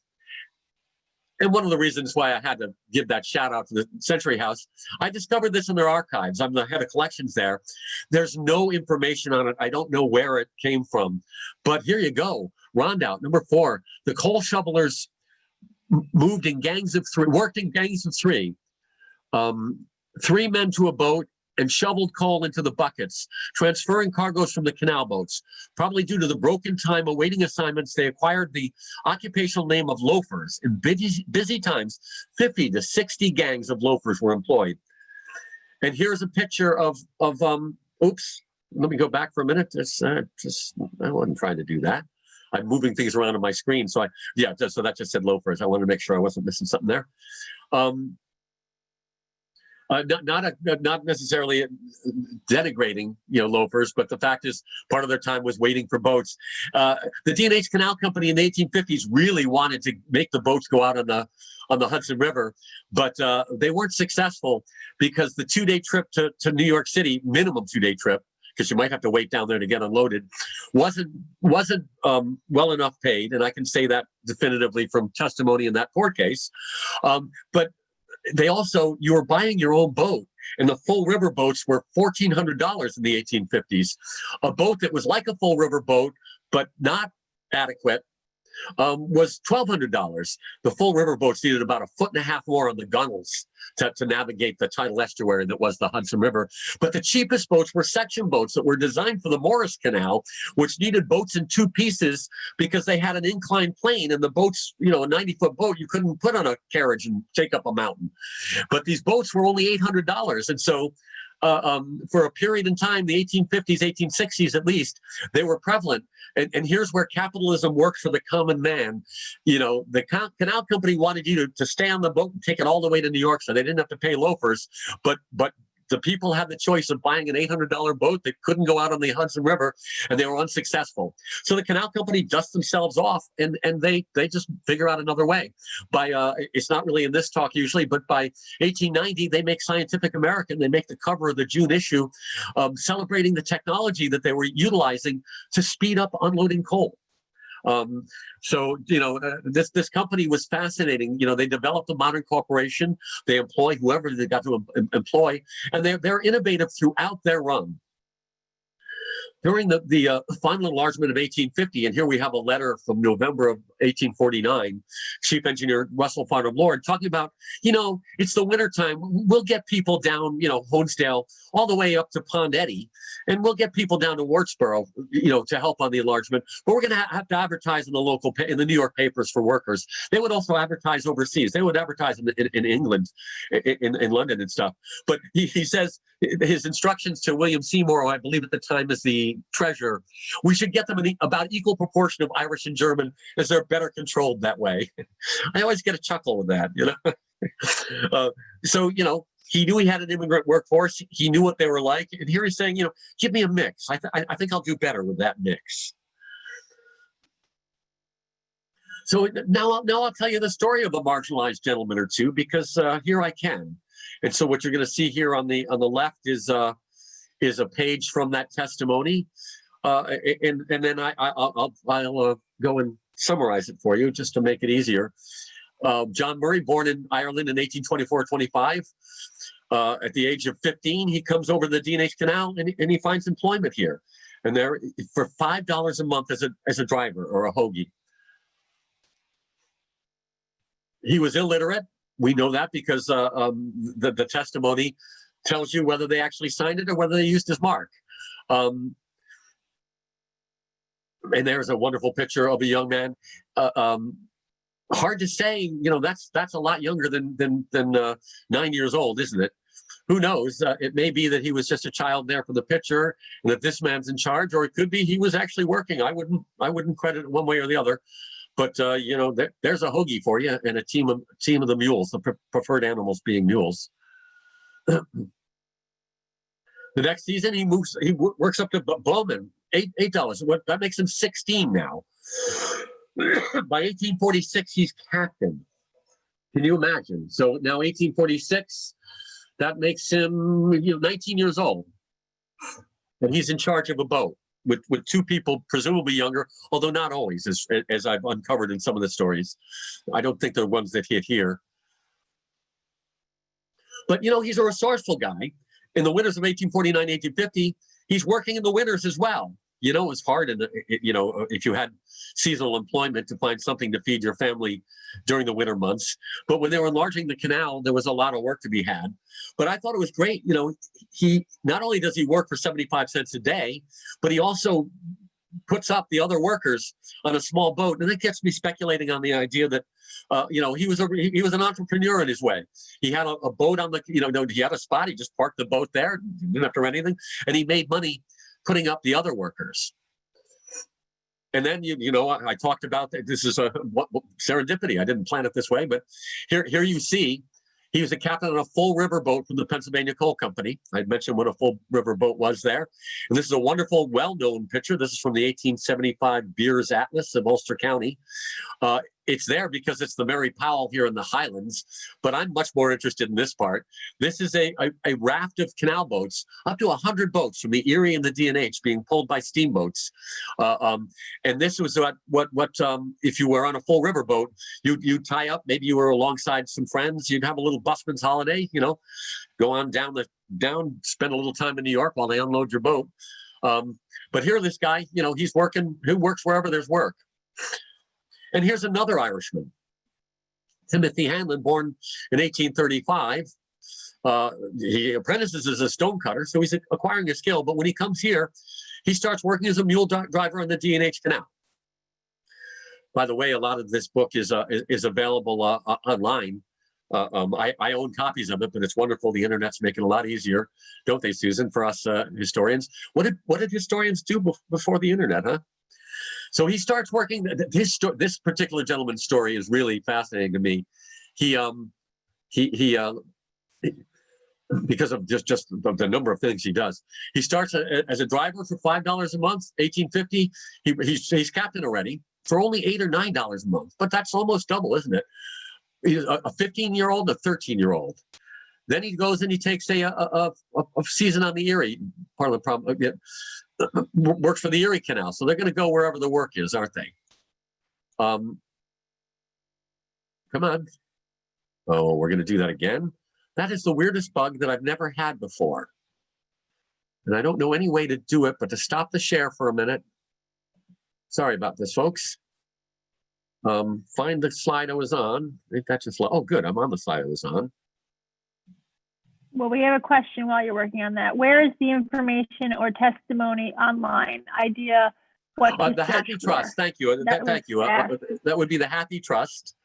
And one of the reasons why I had to give that shout out to the Century House, I discovered this in their archives. I'm the head of collections there. There's no information on it. I don't know where it came from. But here you go. Rondout, number 4. The coal shovelers moved in gangs of 3, worked in gangs of 3. 3 men to a boat and shoveled coal into the buckets, transferring cargoes from the canal boats. Probably due to the broken time awaiting assignments, they acquired the occupational name of loafers. In busy times, 50 to 60 gangs of loafers were employed. And here's a picture of oops, let me go back for a minute. I wasn't trying to do that. I'm moving things around on my screen. So so that just said loafers. I wanted to make sure I wasn't missing something there. Not necessarily denigrating, loafers, but the fact is part of their time was waiting for boats. The D&H Canal Company in the 1850s really wanted to make the boats go out on the Hudson River, but they weren't successful because the 2-day trip to New York City, minimum 2-day trip, because you might have to wait down there to get unloaded, wasn't well enough paid, and I can say that definitively from testimony in that court case. But they also, you were buying your own boat, and the full river boats were $1,400 in the 1850s. A boat that was like a full river boat, but not adequate, was $1,200. The full river boats needed about 1.5 feet more on the gunnels to navigate the tidal estuary that was the Hudson River. But the cheapest boats were section boats that were designed for the Morris Canal, which needed boats in 2 pieces because they had an inclined plane, and the boats, a 90-foot boat, you couldn't put on a carriage and take up a mountain. But these boats were only $800. And so for a period in time, the 1850s, 1860s at least, they were prevalent. And here's where capitalism works for the common man. The canal company wanted you to stay on the boat and take it all the way to New York so they didn't have to pay loafers. But the people had the choice of buying an $800 boat that couldn't go out on the Hudson River, and they were unsuccessful. So the canal company dusts themselves off, and they just figure out another way. It's not really in this talk usually, but by 1890, they make Scientific American. They make the cover of the June issue, celebrating the technology that they were utilizing to speed up unloading coal. This company was fascinating. They developed a modern corporation. They employ whoever they got to employ, and they're innovative throughout their run. During the final enlargement of 1850, and here we have a letter from November of 1849, Chief Engineer Russell Farnham Lord talking about, it's the wintertime. We'll get people down, Honesdale, all the way up to Pond Eddy, and we'll get people down to Wartsboro, to help on the enlargement. But we're going to have to advertise in in the New York papers for workers. They would also advertise overseas. They would advertise in England, in London and stuff. But he says his instructions to William Seymour, I believe at the time as the treasurer, we should get them in about equal proportion of Irish and German, as they're better controlled that way. I always get a chuckle with that, he knew he had an immigrant workforce. He knew what they were like. And here he's saying, give me a mix. I think I'll do better with that mix. So now I'll tell you the story of a marginalized gentleman or two, because here I can. And so what you're going to see here on the left is a page from that testimony, and then I'll go and summarize it for you just to make it easier. John Murray, born in Ireland in 1824-25. At the age of 15, he comes over to the D&H Canal and he finds employment here, and there for $5 a month as a driver or a hoagie. He was illiterate. We know that because the testimony tells you whether they actually signed it or whether they used his mark. And there's a wonderful picture of a young man. Hard to say, that's a lot younger than 9 years old, isn't it? who knows? It may be that he was just a child there for the picture, and that this man's in charge, or it could be he was actually working. I wouldn't credit it one way or the other. But you know, there's a hoagie for you, and a team of the mules, the preferred animals being mules. The next season, he works up to Bowman, $8. What that makes him 16 now. By 1846, he's captain. Can you imagine? So now 1846, that makes him 19 years old, and he's in charge of a boat with two people, presumably younger, although not always, as I've uncovered in some of the stories. I don't think they're ones that hit here. But, he's a resourceful guy. In the winters of 1849, 1850, he's working in the winters as well. It was hard, if you had seasonal employment, to find something to feed your family during the winter months. But when they were enlarging the canal, there was a lot of work to be had. But I thought it was great. He not only does he work for 75 cents a day, but he also puts up the other workers on a small boat. And it gets me speculating on the idea that, he was an entrepreneur in his way. He had a boat on the, he had a spot. He just parked the boat there, didn't have to rent anything, and he made money putting up the other workers. And then, I talked about that. This is serendipity. I didn't plan it this way, but here you see, he was a captain on a full river boat from the Pennsylvania Coal Company. I mentioned what a full river boat was there. And this is a wonderful, well-known picture. This is from the 1875 Beers Atlas of Ulster County. It's there because it's the Mary Powell here in the Highlands, but I'm much more interested in this part. This is a raft of canal boats, up to 100 boats from the Erie and the D&H being pulled by steamboats. And this was what if you were on a full river boat, you'd tie up, maybe you were alongside some friends, you'd have a little busman's holiday, go on down, spend a little time in New York while they unload your boat. But here, this guy, he's working, who works wherever there's work. And here's another Irishman, Timothy Hanlon, born in 1835. He apprentices as a stonecutter, so he's acquiring a skill. But when he comes here, he starts working as a mule driver on the D&H Canal. By the way, a lot of this book is available online. I own copies of it, but it's wonderful. The internet's making it a lot easier, don't they, Susan, for us historians? What did historians do before the internet, huh? So he starts working. This particular gentleman's story is really fascinating to me. He because of just the number of things he does. He starts as a driver for $5 a month, 1850. He's captain already for only $8 or $9 a month. But that's almost double, isn't it? He's a 15-year-old, a 13-year-old. Then he goes and he takes a season on the Erie. Part of the problem. Works for the Erie Canal, so they're going to go wherever the work is, aren't they? Come on. Oh, we're going to do that again. That is the weirdest bug that I've never had before. And I don't know any way to do it, but to stop the share for a minute. Sorry about this, folks. Find the slide I was on. I think that's just, oh, good. I'm on the slide I was on. Well, we have a question while you're working on that. Where is the information or testimony online? Idea what to the Happy Trust. Thank you. Thank you. That would be the Happy Trust.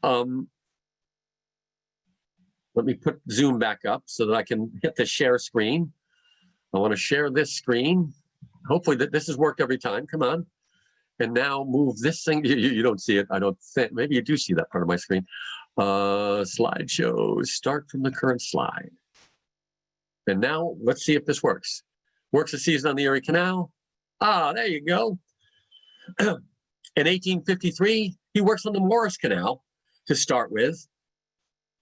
Let me put Zoom back up so that I can hit the share screen. I want to share this screen. Hopefully this has worked every time. Come on. And now move this thing. You don't see it. I don't think. Maybe you do see that part of my screen. Slideshow, start from the current slide. And now let's see if this works. Works a season on the Erie Canal. There you go. In 1853, he works on the Morris Canal to start with.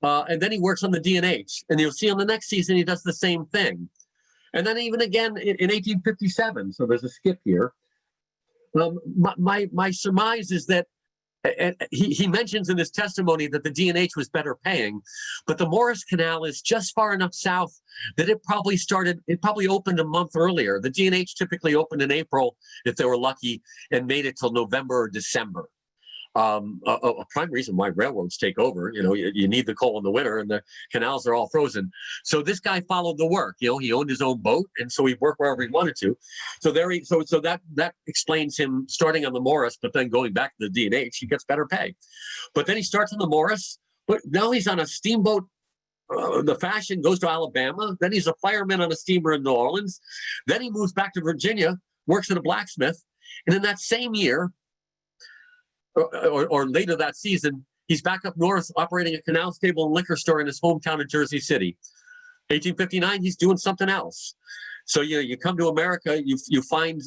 And then he works on the D&H. And you'll see on the next season, he does the same thing. And then even again in 1857, so there's a skip here. My surmise is that and he mentions in his testimony that the D&H was better paying, but the Morris Canal is just far enough south that it probably opened a month earlier. The D&H typically opened in April, if they were lucky, and made it till November or December. A prime reason why railroads take over, you need the coal in the winter and the canals are all frozen. So this guy followed the work, he owned his own boat, and so he worked wherever he wanted to. So that explains him starting on the Morris, but then going back to the D&H, he gets better pay. But then he starts on the Morris, but now he's on a steamboat the fashion, goes to Alabama. Then he's a fireman on a steamer in New Orleans. Then he moves back to Virginia, works at a blacksmith. And in that same year, or later that season, he's back up north operating a canal stable and liquor store in his hometown of Jersey City. 1859, he's doing something else. So you come to America, you find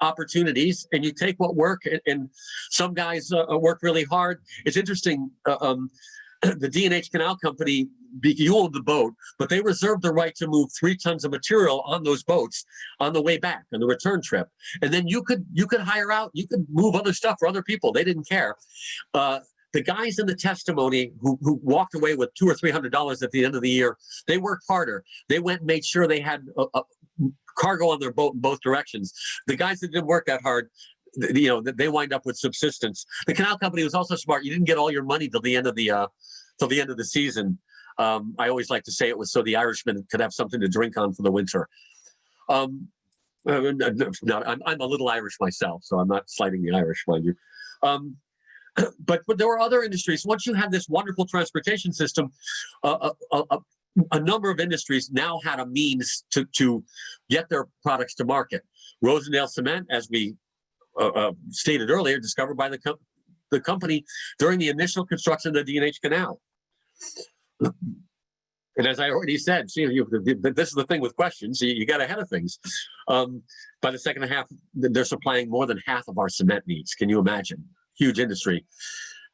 opportunities, and you take what work. And some guys work really hard. It's interesting. The D&H Canal Company, you owned the boat, but they reserved the right to move 3 tons of material on those boats on the way back on the return trip. And then you could hire out, you could move other stuff for other people. They didn't care. The guys in the testimony who walked away with $200 or $300 at the end of the year, they worked harder. They went and made sure they had a cargo on their boat in both directions. The guys that didn't work that hard, they wind up with subsistence. The canal company was also smart. You didn't get all your money till the end of the season. I always like to say it was so the Irishmen could have something to drink on for the winter. I'm a little Irish myself, so I'm not slighting the Irish, mind you. But there were other industries. Once you had this wonderful transportation system, a number of industries now had a means to get their products to market. Rosendale Cement, as we stated earlier, discovered by the company during the initial construction of the D&H Canal. And as I already said, this is the thing with questions. You got ahead of things. By the second half, they're supplying more than half of our cement needs. Can you imagine? Huge industry.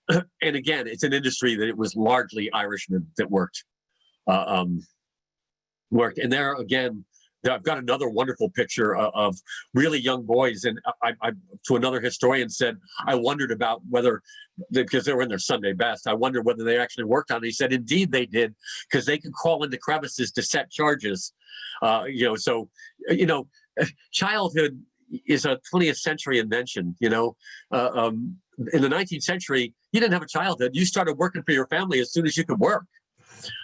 And again, it's an industry that it was largely Irishmen that worked. And there again, I've got another wonderful picture of really young boys. And I to another historian said, I wondered about whether, because they were in their Sunday best, I wondered whether they actually worked on it. He said, indeed they did, because they could crawl into crevices to set charges. Childhood is a 20th century invention. In the 19th century, you didn't have a childhood. You started working for your family as soon as you could work.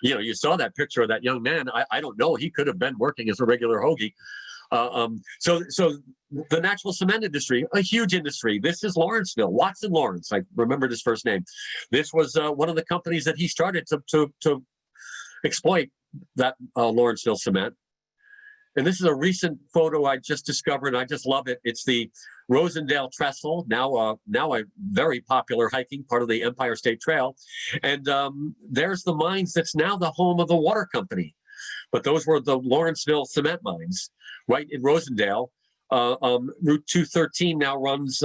You saw that picture of that young man. I don't know. He could have been working as a regular hoagie. So the natural cement industry, a huge industry. This is Lawrenceville, Watson Lawrence. I remembered his first name. This was one of the companies that he started to exploit that Lawrenceville cement. And this is a recent photo I just discovered. I just love it. It's the Rosendale Trestle, now a very popular hiking part of the Empire State Trail. And there's the mines that's now the home of the water company. But those were the Lawrenceville cement mines, right in Rosendale. Route 213 now runs.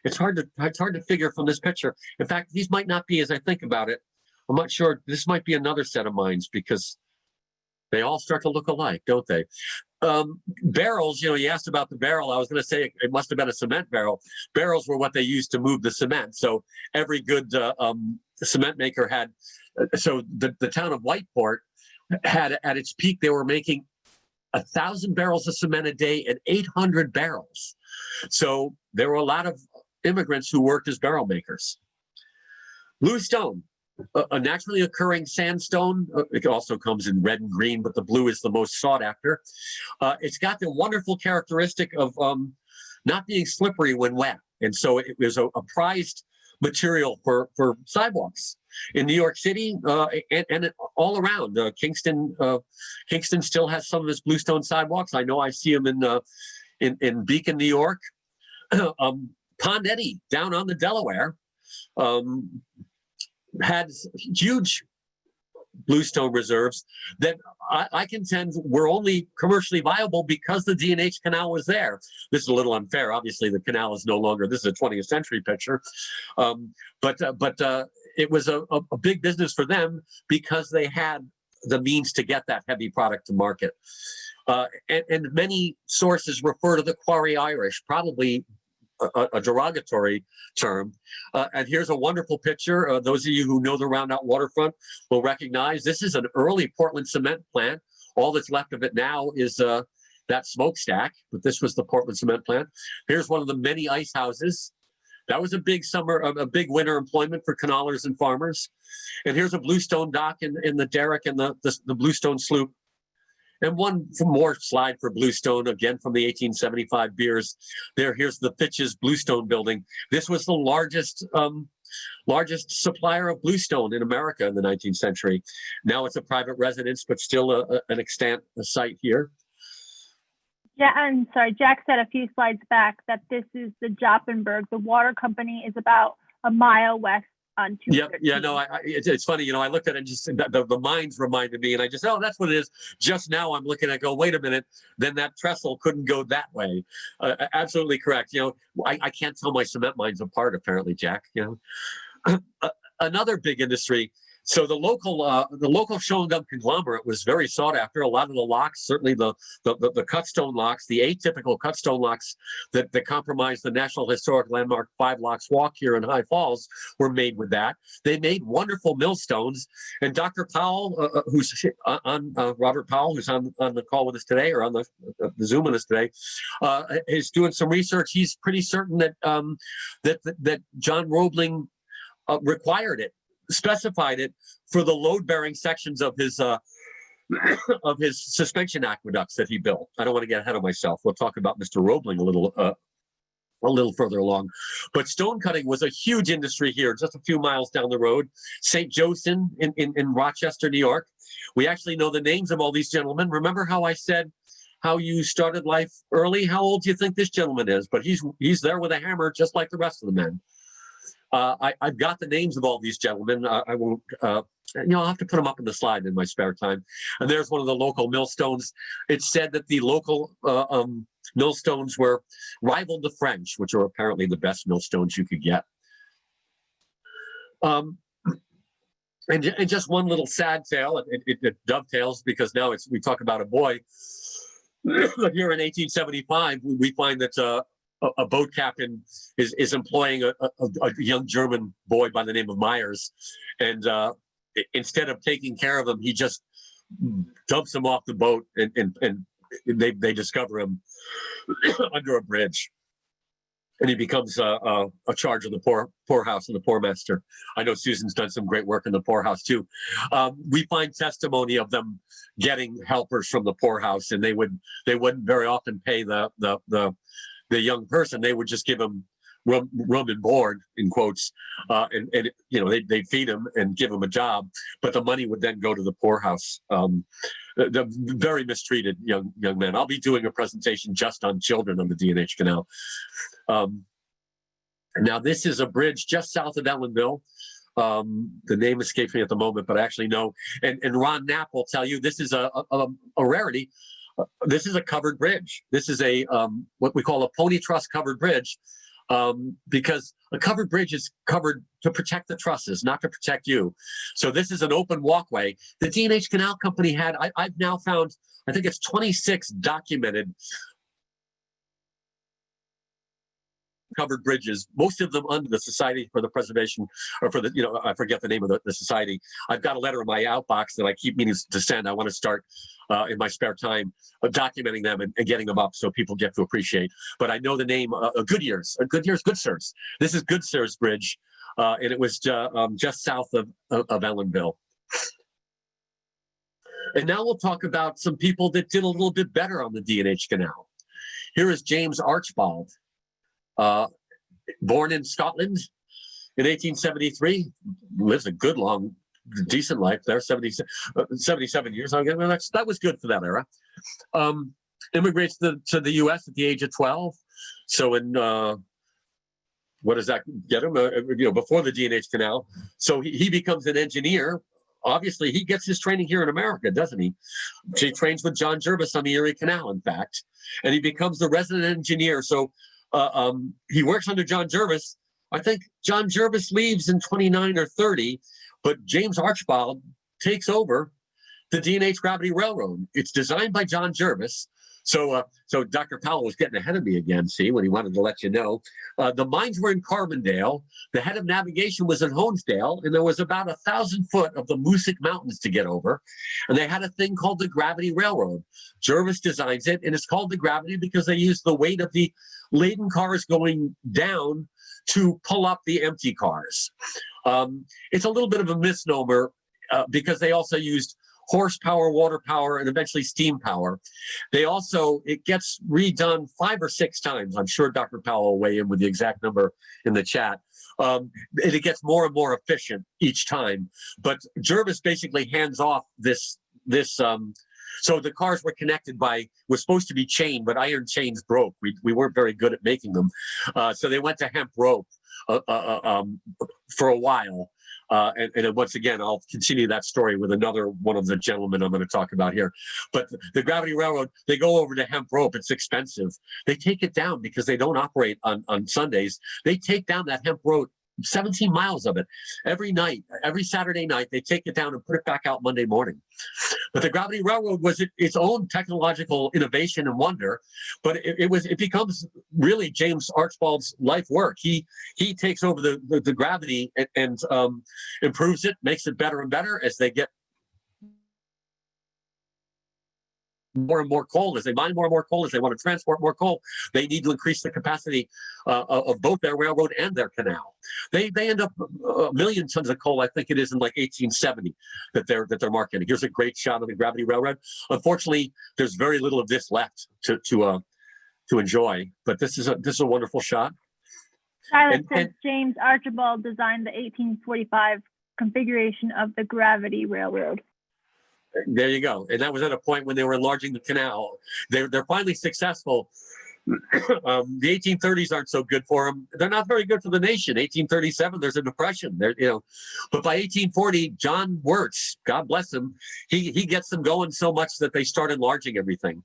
It's hard to figure from this picture. In fact, these might not be, as I think about it. I'm not sure. This might be another set of mines because they all start to look alike, don't they? Barrels, you asked about the barrel. I was going to say it must have been a cement barrel. Barrels were what they used to move the cement. So every good cement maker had, so the town of Whiteport had at its peak, they were making 1,000 barrels of cement a day and 800 barrels. So there were a lot of immigrants who worked as barrel makers. Bluestone. A naturally occurring sandstone. It also comes in red and green, but the blue is the most sought after. It's got the wonderful characteristic of not being slippery when wet. And so it was a prized material for sidewalks in New York City and all around. Kingston still has some of its bluestone sidewalks. I know I see them in Beacon, New York. Pond Eddy down on the Delaware had huge bluestone reserves that I contend were only commercially viable because the D&H Canal was there. This is a little unfair. Obviously, the canal is no longer, this is a 20th century picture. But it was a big business for them because they had the means to get that heavy product to market. And many sources refer to the Quarry Irish, probably a derogatory term. And here's a wonderful picture. Those of you who know the Roundout waterfront will recognize this is an early Portland cement plant. All that's left of it now is that smokestack, but this was the Portland cement plant. Here's one of the many ice houses. That was a big big winter employment for canalers and farmers. And here's a bluestone dock in the derrick and the bluestone sloop. And one more slide for bluestone, again from the 1875 beers. Here's the Fitch's Bluestone building. This was the largest largest supplier of bluestone in America in the 19th century. Now it's a private residence, but still an extant site here. Yeah, I'm sorry. Jack said a few slides back that this is the Joppenberg. The water company is about a mile west on 213. Yeah, no, it's funny, I looked at it and just the mines reminded me, and I just, oh, that's what it is. Just now I'm looking at go, wait a minute, then that trestle couldn't go that way. Absolutely correct. I can't tell my cement mines apart, apparently, Jack. Another big industry. So the local Shogun conglomerate was very sought after. A lot of the locks, certainly the cutstone locks, the atypical cutstone locks that comprise the National Historic Landmark 5 Locks Walk here in High Falls, were made with that. They made wonderful millstones. And Dr. Powell, who's on Robert Powell, who's on the call with us today, or on the Zoom with us today, is doing some research. He's pretty certain that that John Roebling required it, specified it for the load-bearing sections of his suspension aqueducts that he built. I don't want to get ahead of myself. We'll talk about Mr. Roebling a little further along. But stone cutting was a huge industry here, just a few miles down the road. St. Joseph in Rochester, New York. We actually know the names of all these gentlemen. Remember how I said how you started life early? How old do you think this gentleman is? But he's there with a hammer, just like the rest of the men. I've got the names of all these gentlemen. I won't, I'll have to put them up in the slide in my spare time. And there's one of the local millstones. It's said that the local millstones rivaled the French, which are apparently the best millstones you could get. And just one little sad tale. It dovetails because now we talk about a boy. Here in 1875, we find that a boat captain is employing a young German boy by the name of Myers, and instead of taking care of him, he just dumps him off the boat, and they discover him under a bridge, and he becomes a charge of the poorhouse and the poor master. I know Susan's done some great work in the poorhouse too. We find testimony of them getting helpers from the poorhouse, and they wouldn't very often pay the young person. They would just give him room and board, in quotes, and they'd feed him and give him a job, but the money would then go to the poorhouse. The very mistreated young men. I'll be doing a presentation just on children on the D&H Canal. Now this is a bridge just south of Ellenville. The name escapes me at the moment, but I actually know. And Ron Knapp will tell you this is a rarity. This is a covered bridge. This is a what we call a pony truss covered bridge, because a covered bridge is covered to protect the trusses, not to protect you. So this is an open walkway. The D&H Canal Company had, I've now found, I think it's 26 documented covered bridges, most of them under the Society for the Preservation, or for the, I forget the name of the society. I've got a letter in my outbox that I keep meaning to send. I want to start in my spare time documenting them and getting them up so people get to appreciate. But I know the name, Goodyear's, Good Sirs. This is Good Sirs Bridge, and it was just south of Ellenville. And now we'll talk about some people that did a little bit better on the D&H Canal. Here is James Archbault. Born in Scotland in 1873, lives a good, long, decent life there, 77 years. That was good for that era. Immigrates to the U.S. at the age of 12. So in, what does that get him? Before the D&H Canal. So he becomes an engineer. Obviously, he gets his training here in America, doesn't he? He trains with John Jervis on the Erie Canal, in fact, and he becomes the resident engineer. So he works under John Jervis. I think John Jervis leaves in 29 or 30, but James Archbault takes over the D&H Gravity Railroad. It's designed by John Jervis. So Dr. Powell was getting ahead of me again, see, when he wanted to let you know. The mines were in Carbondale. The head of navigation was in Honesdale, and there was about 1,000 foot of the Moosic Mountains to get over. And they had a thing called the Gravity Railroad. Jervis designs it, and it's called the Gravity because they use the weight of the laden cars going down to pull up the empty cars. It's a little bit of a misnomer because they also used horsepower, water power, and eventually steam power. It gets redone 5 or 6 times. I'm sure Dr. Powell will weigh in with the exact number in the chat. And it gets more and more efficient each time. But Jervis basically hands off this. So the cars were connected was supposed to be chain, but iron chains broke. We weren't very good at making them. So they went to hemp rope for a while. And once again, I'll continue that story with another one of the gentlemen I'm going to talk about here. But the Gravity Railroad, they go over to hemp rope. It's expensive. They take it down because they don't operate on Sundays. They take down that hemp road, 17 miles of it every night, every Saturday night. They take it down and put it back out Monday morning. But the Gravity Railroad was its own technological innovation and wonder, but it becomes really James Archbald's life work. He takes over the gravity and improves it, makes it better and better as they get more and more coal, as they mine more and more coal, as they want to transport more coal. They need to increase the capacity of both their railroad and their canal. They end up 1 million tons of coal, I think it is, in like 1870 that they're marketing. Here's a great shot of the Gravity Railroad. Unfortunately, there's very little of this left to enjoy, but this is a wonderful shot. Silas says James Archibald designed the 1845 configuration of the Gravity Railroad. There you go. And that was at a point when they were enlarging the canal. They're finally successful. The 1830s aren't so good for them. They're not very good for the nation. 1837, there's a depression. But by 1840, John Wirtz, God bless him, he gets them going so much that they start enlarging everything.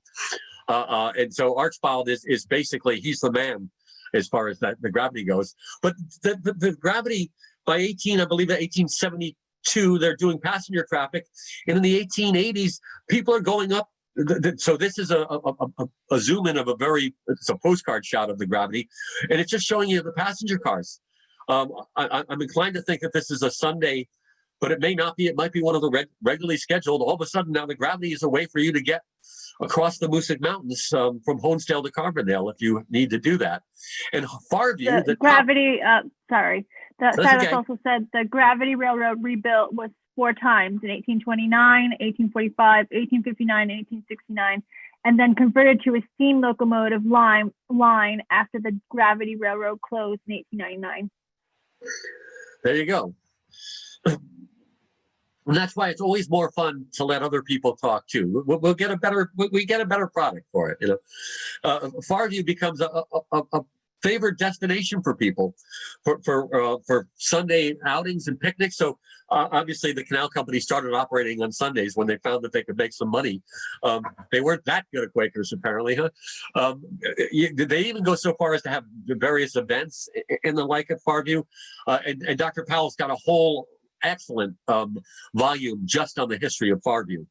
And so Archibald is basically, he's the man as far as the gravity goes. But the gravity by 1872, they're doing passenger traffic, and in the 1880s, people are going up. So this is a zoom in of it's a postcard shot of the gravity, and it's just showing you the passenger cars. I'm inclined to think that this is a Sunday, but it may not be. It might be one of the regularly scheduled. All of a sudden, now the gravity is a way for you to get across the Moosuc Mountains from Honesdale to Carbondale if you need to do that. And Farview, the gravity. Sorry. Silas okay. also said the Gravity Railroad rebuilt was 4 times in 1829, 1845, 1859, and 1869, and then converted to a steam locomotive line after the Gravity Railroad closed in 1899. There you go. And that's why it's always more fun to let other people talk too. We'll get a better product for it. Farview becomes a favored destination for people for Sunday outings and picnics. So obviously the canal company started operating on Sundays when they found that they could make some money. They weren't that good at Quakers, apparently, huh? They even go so far as to have various events and the like at Farview. And Dr. Powell's got a whole excellent volume just on the history of Farview.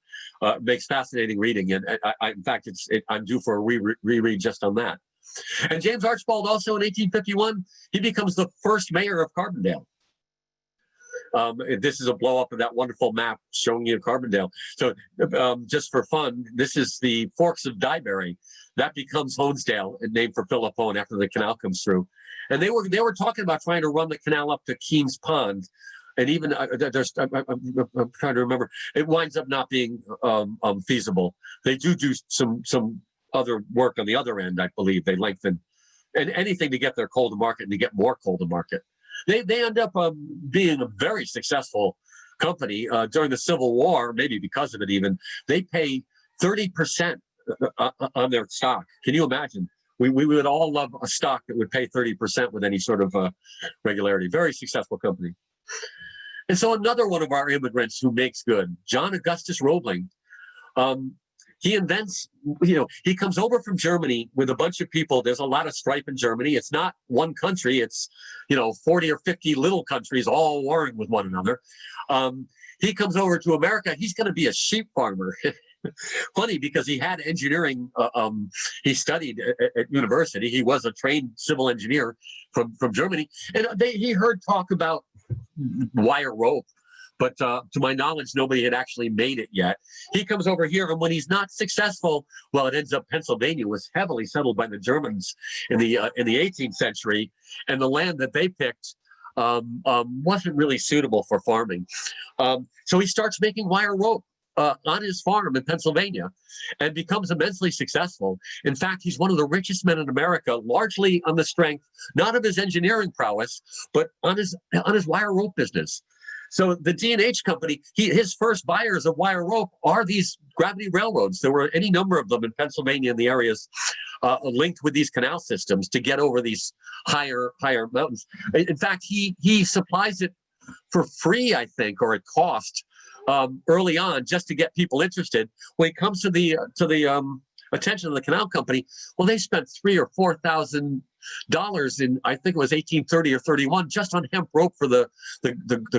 Makes fascinating reading, and in fact, I'm due for a reread just on that. And James Archibald also in 1851, he becomes the first mayor of Carbondale. This is a blow up of that wonderful map showing you Carbondale. So just for fun, this is the Forks of Dyeberry. That becomes Honesdale, named for Philip Hone after the canal comes through. And they were talking about trying to run the canal up to Keene's Pond. And even I'm trying to remember, it winds up not being feasible. They do some other work on the other end, I believe. They lengthen and anything to get their coal to market and to get more coal to market. They end up being a very successful company during the Civil War, maybe because of it even. They pay 30% on their stock. Can you imagine? We would all love a stock that would pay 30% with any sort of regularity. Very successful company. And so another one of our immigrants who makes good, John Augustus Roebling, he invents, he comes over from Germany with a bunch of people. There's a lot of strife in Germany. It's not one country. It's, 40 or 50 little countries all warring with one another. He comes over to America. He's going to be a sheep farmer. Funny, because he had engineering. He studied at university. He was a trained civil engineer from Germany. And he heard talk about wire rope. But to my knowledge, nobody had actually made it yet. He comes over here, and when he's not successful, well, it ends up Pennsylvania was heavily settled by the Germans in the 18th century, and the land that they picked wasn't really suitable for farming. So he starts making wire rope. on his farm in Pennsylvania and becomes immensely successful. In fact, he's one of the richest men in America, largely on the strength, not of his engineering prowess, but on his wire rope business. So the D&H company, his first buyers of wire rope are these gravity railroads. There were any number of them in Pennsylvania and the areas linked with these canal systems to get over these higher mountains. In fact, he supplies it for free, I think, or at cost early on, just to get people interested. When it comes to the attention of the canal company, well, they spent $3,000 or $4,000 in, I think it was 1830 or 31, just on hemp rope for the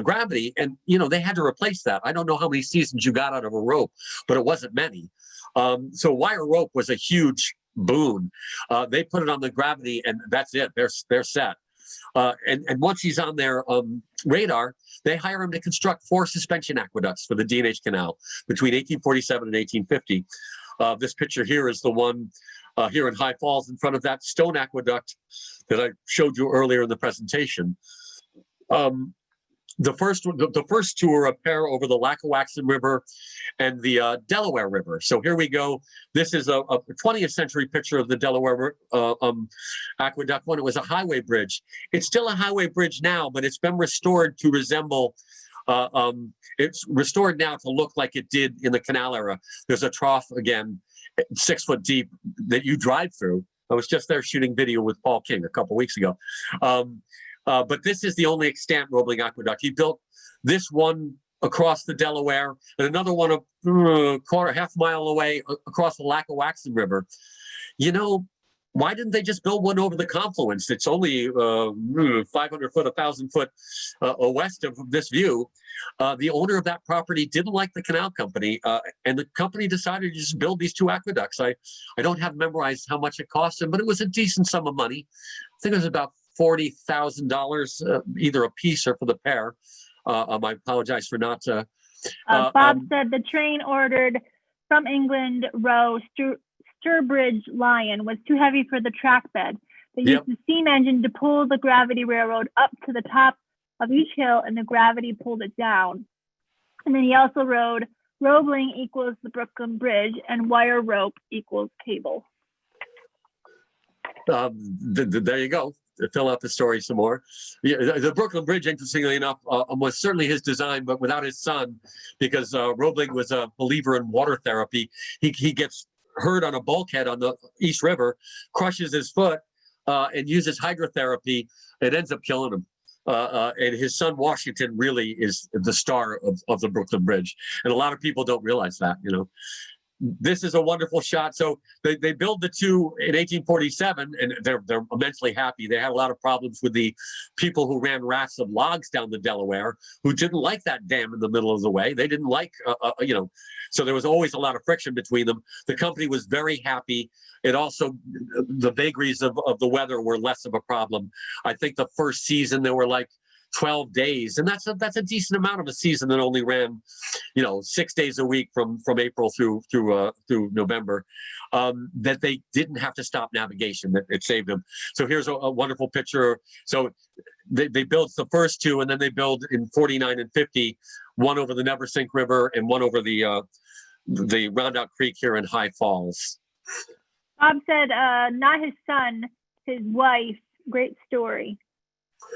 gravity, and they had to replace that. I don't know how many seasons you got out of a rope, but it wasn't many. So wire rope was a huge boon. They put it on the gravity, and that's it. They're set. And once he's on their radar, they hire him to construct 4 suspension aqueducts for the D&H Canal between 1847 and 1850. This picture here is the one here in High Falls in front of that stone aqueduct that I showed you earlier in the presentation. The first two are a pair over the Lackawaxen River and the Delaware River. So here we go. This is a 20th century picture of the Delaware aqueduct when it was a highway bridge. It's still a highway bridge now, but it's been restored to resemble, it's restored now to look like it did in the canal era. There's a trough, again, 6 foot deep, that you drive through. I was just there shooting video with Paul King a couple weeks ago. But this is the only extant Roebling aqueduct. He built this one across the Delaware and another one half mile away across the Lackawaxen River. Why didn't they just build one over the confluence? It's only 500 foot, 1,000 foot west of this view. The owner of that property didn't like the canal company, and the company decided to just build these 2 aqueducts. I don't have memorized how much it cost them, but it was a decent sum of money. I think it was about $40,000, either a piece or for the pair. I apologize for not. Bob said the train ordered from England row Sturbridge Lion was too heavy for the track bed. They used the steam engine to pull the gravity railroad up to the top of each hill, and the gravity pulled it down. And then he also wrote Roebling equals the Brooklyn Bridge and wire rope equals cable. There you go. To fill out the story some more. The Brooklyn Bridge, interestingly enough, was certainly his design, but without his son, because Roebling was a believer in water therapy. He gets hurt on a bulkhead on the East River, crushes his foot, and uses hydrotherapy. It ends up killing him. And his son Washington really is the star of the Brooklyn Bridge, and a lot of people don't realize that. This is a wonderful shot. So they build the 2 in 1847, and they're immensely happy. They had a lot of problems with the people who ran rafts of logs down the Delaware, who didn't like that dam in the middle of the way. They didn't like, so there was always a lot of friction between them. The company was very happy. It also, the vagaries of the weather were less of a problem. I think the first season there were like 12 days, and that's a decent amount of a season that only ran 6 days a week from April through November, that they didn't have to stop navigation. That it saved them. So here's a wonderful picture. So they built the first 2, and then they build in 49 and 50 one over the Neversink River and one over the Rondout Creek here in High Falls. Bob said not his son, his wife. Great story.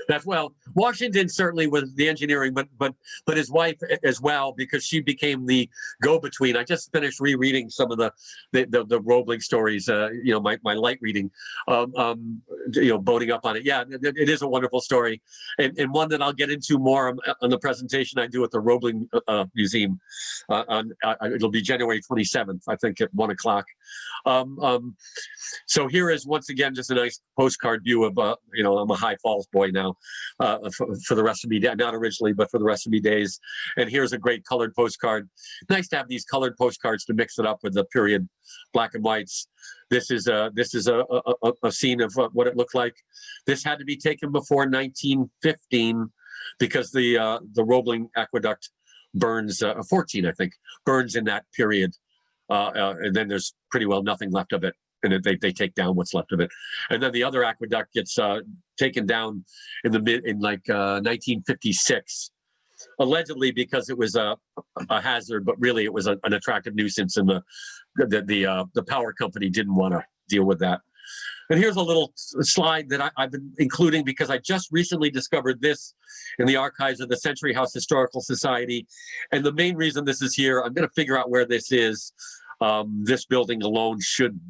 That's, well, Washington certainly was the engineering, but his wife as well, because she became the go-between. I just finished rereading some of the Roebling stories, my light reading, boating up on it. Yeah, it is a wonderful story, and one that I'll get into more on the presentation I do at the Roebling Museum. It'll be January 27th, I think, at 1 o'clock. So here is once again just a nice postcard view of I'm a High Falls boy now for the rest of me, not originally, but for the rest of me days. And here's a great colored postcard. Nice to have these colored postcards to mix it up with the period black and whites. This is a scene of what it looked like. This had to be taken before 1915 because the Roebling Aqueduct burns 14, I think, burns in that period. And then there's pretty well nothing left of it. And they take down what's left of it. And then the other aqueduct gets taken down in 1956. allegedly because it was a hazard, but really it was an attractive nuisance, and the power company didn't want to deal with that. And here's a little slide that I've been including because I just recently discovered this in the archives of the Century House Historical Society. And the main reason this is here, I'm going to figure out where this is. This building alone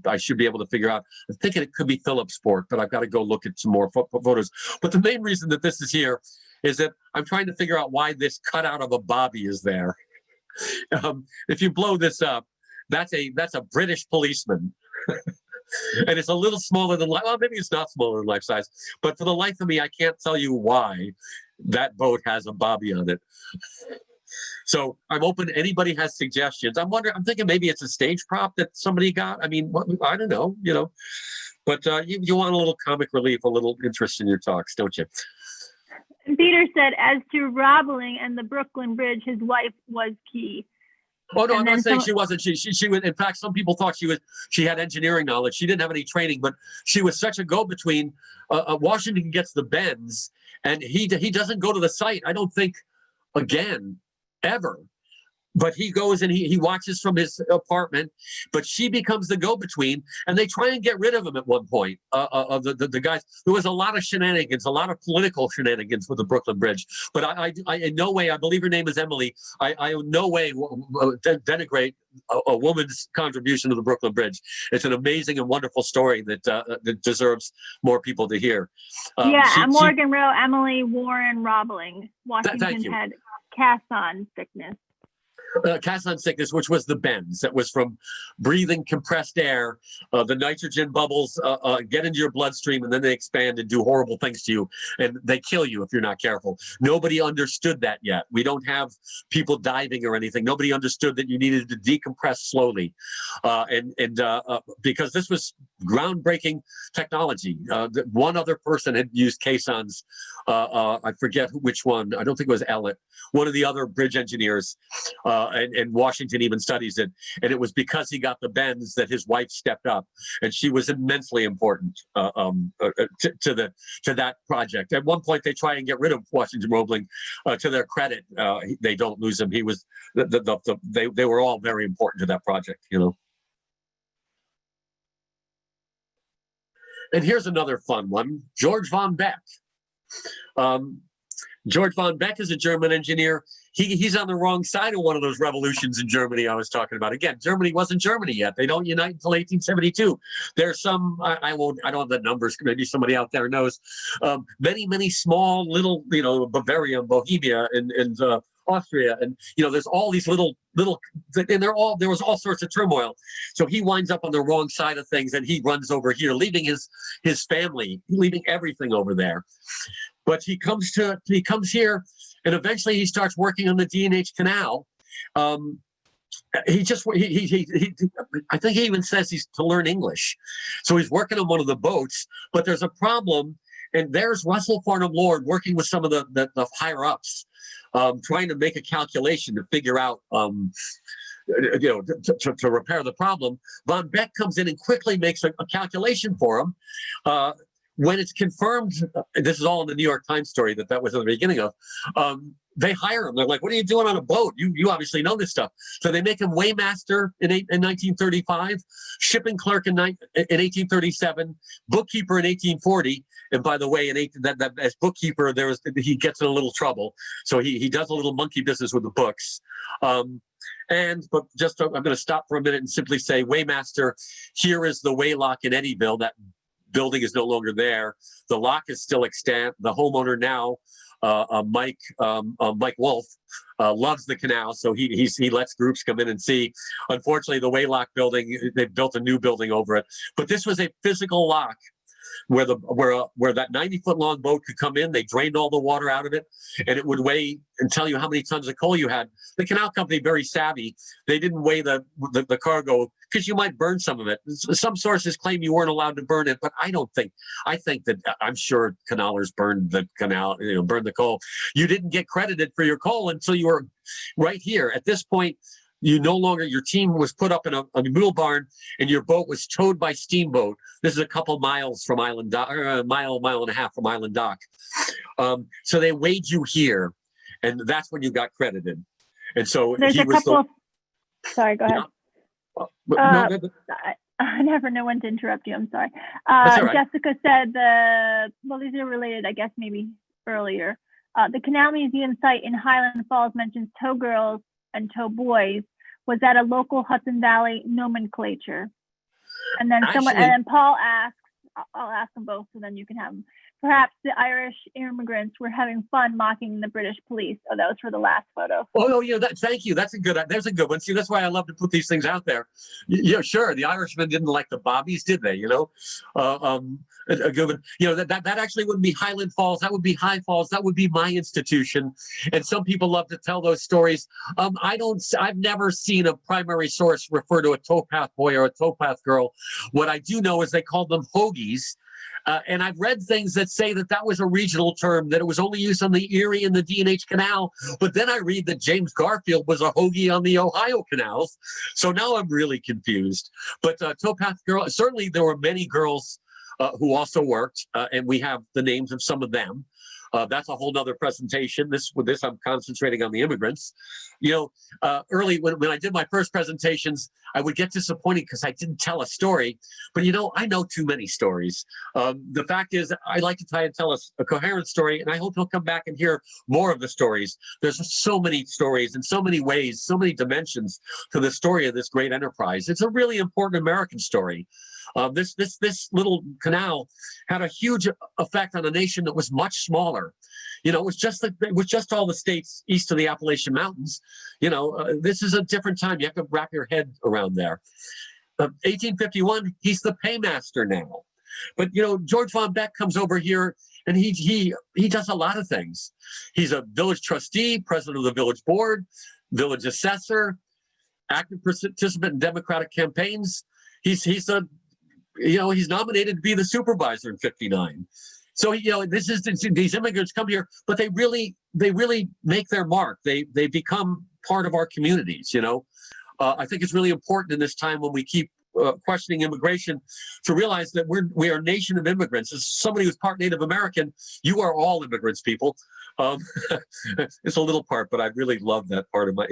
I should be able to figure out. I'm thinking it could be Phillipsport, but I've got to go look at some more photos. But the main reason that this is here is that I'm trying to figure out why this cutout of a bobby is there. If you blow this up, that's a British policeman. And it's a little smaller than life. Well, maybe it's not smaller than life size, but for the life of me, I can't tell you why that boat has a bobby on it. So I'm open. Anybody has suggestions? I'm thinking maybe it's a stage prop that somebody got. I mean, I don't know, but you want a little comic relief, a little interest in your talks, don't you? Peter said, as to Roebling and the Brooklyn Bridge, his wife was key. Oh no, I'm not saying she wasn't. She was. In fact, some people thought she had engineering knowledge. She didn't have any training, but she was such a go-between. Washington gets the bends, and he doesn't go to the site. I don't think again, ever. But he goes and he watches from his apartment, but she becomes the go-between, and they try and get rid of him at one point. Of the guys, there was a lot of shenanigans, a lot of political shenanigans with the Brooklyn Bridge. But I in no way, I believe her name is Emily. I in no way denigrate a woman's contribution to the Brooklyn Bridge. It's an amazing and wonderful story that deserves more people to hear. Morgan Rowe, Emily Warren Roebling. Washington had Casson sickness. Casson sickness, which was the bends. That was from breathing compressed air. The nitrogen bubbles get into your bloodstream, and then they expand and do horrible things to you, and they kill you if you're not careful. Nobody understood that yet. We don't have people diving or anything. Nobody understood that you needed to decompress slowly, and because this was groundbreaking technology. One other person had used caissons. I forget which one. I don't think it was Ellett. One of the other bridge engineers. And Washington even studies it. And it was because he got the bends that his wife stepped up, and she was immensely important to that project. At one point, they try and get rid of Washington Roebling. To their credit, they don't lose him. He was they were all very important to that project, And here's another fun one: George von Beck. George von Beck is a German engineer. He's on the wrong side of one of those revolutions in Germany I was talking about. Again, Germany wasn't Germany yet. They don't unite until 1872. There's some, I don't have the numbers, maybe somebody out there knows, many small little, Bavaria, Bohemia, and Austria, and there's all these little, and there was all sorts of turmoil. So he winds up on the wrong side of things, and he runs over here, leaving his family, leaving everything over there. But he comes here, and eventually he starts working on the D&H Canal. I think he even says he's to learn English. So he's working on one of the boats, but there's a problem. And there's Russell Farnham Lord working with some of the higher ups, trying to make a calculation to figure out, to repair the problem. Von Beck comes in and quickly makes a calculation for him. When it's confirmed, this is all in the New York Times story that was at the beginning of, they hire him. They're like, what are you doing on a boat? You obviously know this stuff. So they make him weighmaster in 1935, shipping clerk in 1837, bookkeeper in 1840. And by the way, as bookkeeper, he gets in a little trouble. So he does a little monkey business with the books. I'm going to stop for a minute and simply say, weighmaster, here is the weigh lock in Eddyville. That building is no longer there. The lock is still extant. The homeowner now, Mike Wolf, loves the canal, so he lets groups come in and see. Unfortunately, the Waylock building, they've built a new building over it. But this was a physical lock where that 90-foot long boat could come in. They drained all the water out of it, and it would weigh and tell you how many tons of coal you had. The canal company, very savvy, they didn't weigh the cargo because you might burn some of it. Some sources claim you weren't allowed to burn it, but I think that I'm sure canalers burned the canal, burned the coal. You didn't get credited for your coal until you were right here. At this point, your team was put up in a mule barn, and your boat was towed by steamboat. This is a couple miles from Island Dock, or a mile and a half from Island Dock. So they weighed you here, and that's when you got credited. And so There's he a was couple of, sorry, go ahead. no, I never know when to interrupt you. I'm sorry. That's all right. Jessica said well, these are related, I guess, maybe earlier. The Canal Museum site in Highland Falls mentions tow girls and tow boys. Was that a local Hudson Valley nomenclature? And then someone, Actually- and then Paul asks, I'll ask them both so then you can have them. Perhaps the Irish immigrants were having fun mocking the British police. Oh, that was for the last photo. Oh, yeah, thank you. There's a good one. See, that's why I love to put these things out there. Yeah, sure. The Irishmen didn't like the bobbies, did they? A good one. That actually wouldn't be Highland Falls. That would be High Falls. That would be my institution. And some people love to tell those stories. I've never seen a primary source refer to a towpath boy or a towpath girl. What I do know is they called them hoagies. And I've read things that say that was a regional term, that it was only used on the Erie and the D&H Canal. But then I read that James Garfield was a hoagie on the Ohio canals. So now I'm really confused. But towpath girl, certainly there were many girls who also worked, and we have the names of some of them. That's a whole nother presentation. With this, I'm concentrating on the immigrants. Early when I did my first presentations, I would get disappointed because I didn't tell a story. But I know too many stories. The fact is, I like to try and tell a coherent story, and I hope you'll come back and hear more of the stories. There's so many stories in so many ways, so many dimensions to the story of this great enterprise. It's a really important American story. This little canal had a huge effect on a nation that was much smaller. It was just all the states east of the Appalachian Mountains. This is a different time. You have to wrap your head around there. 1851, he's the paymaster now. But George von Beck comes over here, and he does a lot of things. He's a village trustee, president of the village board, village assessor, active participant in democratic campaigns. He's nominated to be the supervisor in 59. So these immigrants come here, but they really make their mark. They become part of our communities. I think it's really important in this time when we keep questioning immigration to realize that we are a nation of immigrants. As somebody who's part Native American, you are all immigrants, people. It's a little part, but I really love that part of my,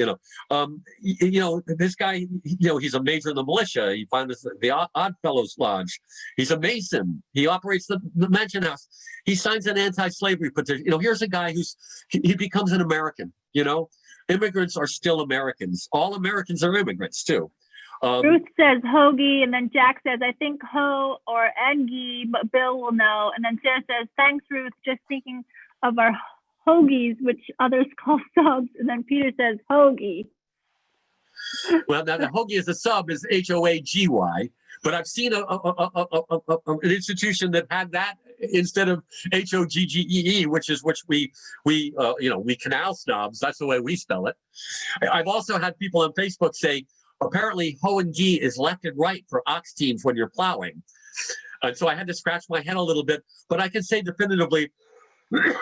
this guy, he's a major in the militia. He finds the Odd Fellows Lodge. He's a Mason. He operates the Mansion House. He signs an anti-slavery petition. Here's a guy he becomes an American. Immigrants are still Americans. All Americans are immigrants too. Ruth says hoagie, and then Jack says, I think ho or engie, but Bill will know. And then Sarah says, thanks, Ruth. Just thinking of our hoagies, which others call subs. And then Peter says hoagie. Well, now the hoagie as a sub is Hoagy, but I've seen an institution that had that instead of Hoggee, which we canal snobs. That's the way we spell it. I've also had people on Facebook say, apparently ho and gee is left and right for ox teams when you're plowing. And so I had to scratch my head a little bit, but I can say definitively,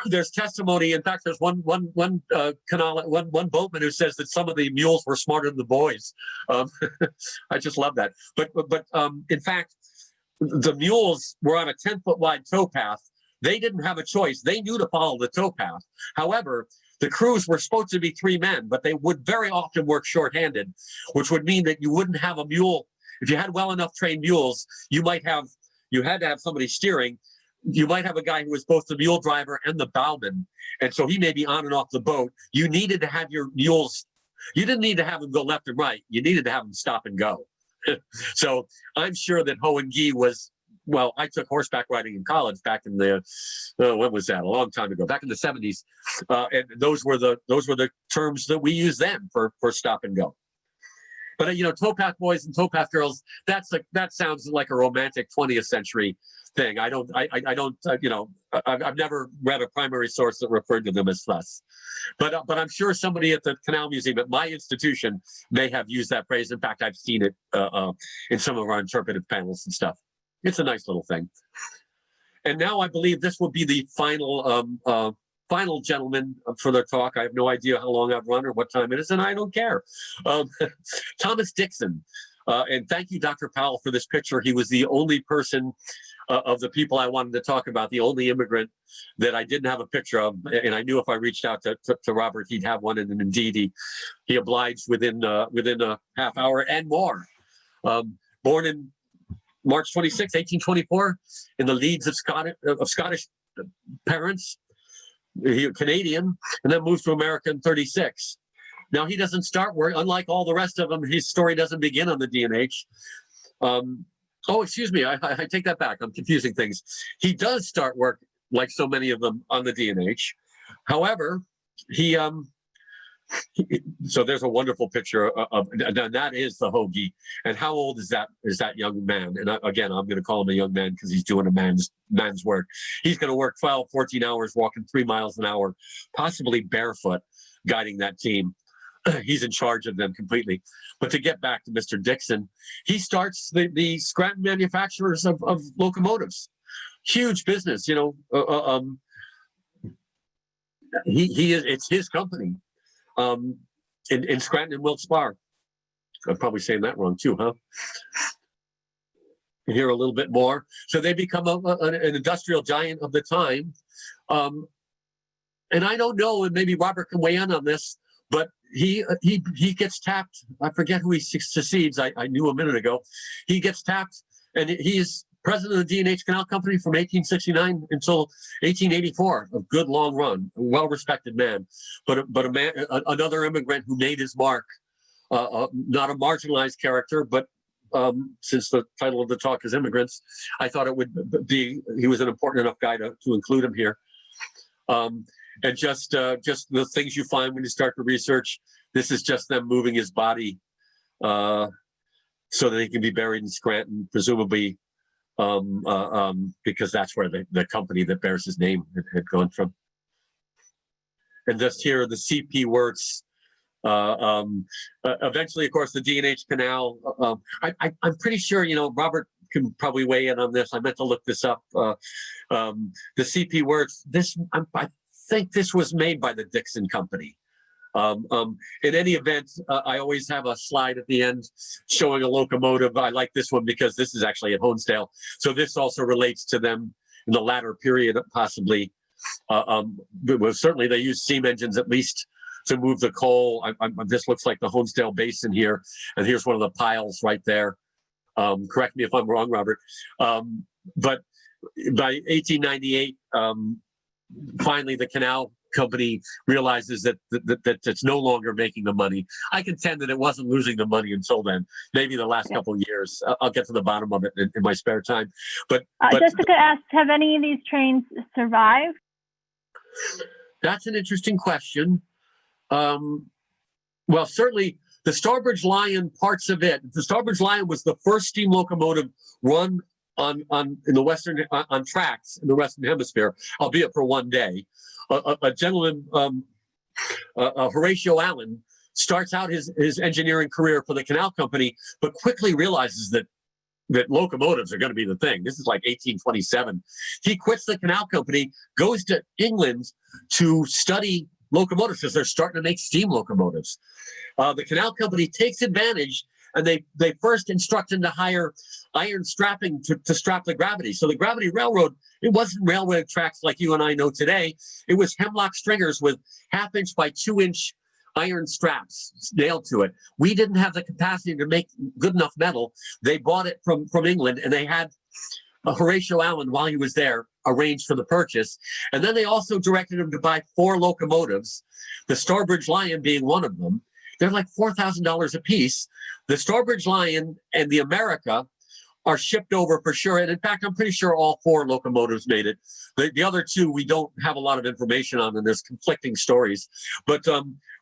there's testimony. In fact, there's one boatman who says that some of the mules were smarter than the boys. I just love that. But in fact, the mules were on a 10-foot wide towpath. They didn't have a choice. They knew to follow the towpath. However, the crews were supposed to be 3 men, but they would very often work shorthanded, which would mean that you wouldn't have a mule. If you had well enough trained mules, you had to have somebody steering. You might have a guy who was both the mule driver and the bowman. And so he may be on and off the boat. You needed to have your mules. You didn't need to have them go left and right. You needed to have them stop and go. So I'm sure that ho and gee was, well, I took horseback riding in college back in the, when was that? A long time ago, back in the 70s. And those were the terms that we used then for stop and go. But towpath boys and towpath girls, that sounds like a romantic 20th century thing. I've never read a primary source that referred to them as thus. But I'm sure somebody at the Canal Museum at my institution may have used that phrase. In fact, I've seen it in some of our interpretive panels and stuff. It's a nice little thing. And now I believe this will be the final gentleman for their talk. I have no idea how long I've run or what time it is, and I don't care. Thomas Dixon. And thank you, Dr. Powell, for this picture. He was the only person of the people I wanted to talk about, the only immigrant that I didn't have a picture of. And I knew if I reached out to Robert, he'd have one. And indeed, he obliged within a half hour and more. Born in March 26, 1824, in the Leeds of Scottish parents. He Canadian, and then moved to America in 36. Now, he doesn't start work, unlike all the rest of them, his story doesn't begin on the D&H. Oh, excuse me, I take that back. I'm confusing things. He does start work, like so many of them, on the D&H. However, so there's a wonderful picture of that is the hoagie. And how old is that young man? And again, I'm going to call him a young man because he's doing a man's work. He's going to work 12, 14 hours, walking 3 miles an hour, possibly barefoot, guiding that team. He's in charge of them completely. But to get back to Mr. Dixon, he starts the Scranton manufacturers of locomotives. Huge business, you know. It's his company. In Scranton and Wilkes-Barre. I'm probably saying that wrong too, huh? And here a little bit more. So they become an industrial giant of the time. And I don't know, and maybe Robert can weigh in on this, but he gets tapped. I forget who he succeeds. I knew a minute ago. He gets tapped, and he's president of the D&H Canal Company from 1869 until 1884. A good long run, a well-respected man, but a man, another immigrant who made his mark. Not a marginalized character, but since the title of the talk is Immigrants, I thought it would be he was an important enough guy to include him here. And just the things you find when you start to research. This is just them moving his body so that he can be buried in Scranton, presumably. Because that's where the company that bears his name had gone from. And just here, the CP Wirtz. Eventually, of course, the D&H Canal. I'm pretty sure, you know, Robert can probably weigh in on this. I meant to look this up. The CP Wirtz. I think this was made by the Dixon Company. In any event, I always have a slide at the end showing a locomotive. I like this one because this is actually at Honesdale. So this also relates to them in the latter period, possibly. Well, certainly they used steam engines at least to move the coal. This looks like the Honesdale Basin here. And here's one of the piles right there. Correct me if I'm wrong, Robert. But by 1898, finally the canal company realizes that it's no longer making the money. I contend that it wasn't losing the money until then, maybe the last couple of years. I'll get to the bottom of it in my spare time. But Jessica asked, have any of these trains survived? That's an interesting question. Well, certainly the Starbridge Lion, parts of it. The Starbridge Lion was the first steam locomotive run on tracks in the Western Hemisphere, albeit for one day. A gentleman, Horatio Allen, starts out his engineering career for the canal company, but quickly realizes that locomotives are going to be the thing. This is like 1827. He quits the canal company, goes to England to study locomotives because they're starting to make steam locomotives. The canal company takes advantage, and they first instruct him to hire iron strapping to strap the gravity. So the gravity railroad, it wasn't railway tracks like you and I know today. It was hemlock stringers with 1/2 by 2-inch iron straps nailed to it. We didn't have the capacity to make good enough metal. They bought it from England, and they had Horatio Allen, while he was there, arranged for the purchase. And then they also directed him to buy 4 locomotives, the Starbridge Lion being one of them. They're like $4,000 a piece. The Starbridge Lion and the America are shipped over for sure. And in fact, I'm pretty sure all 4 locomotives made it. The other 2, we don't have a lot of information on, and there's conflicting stories. But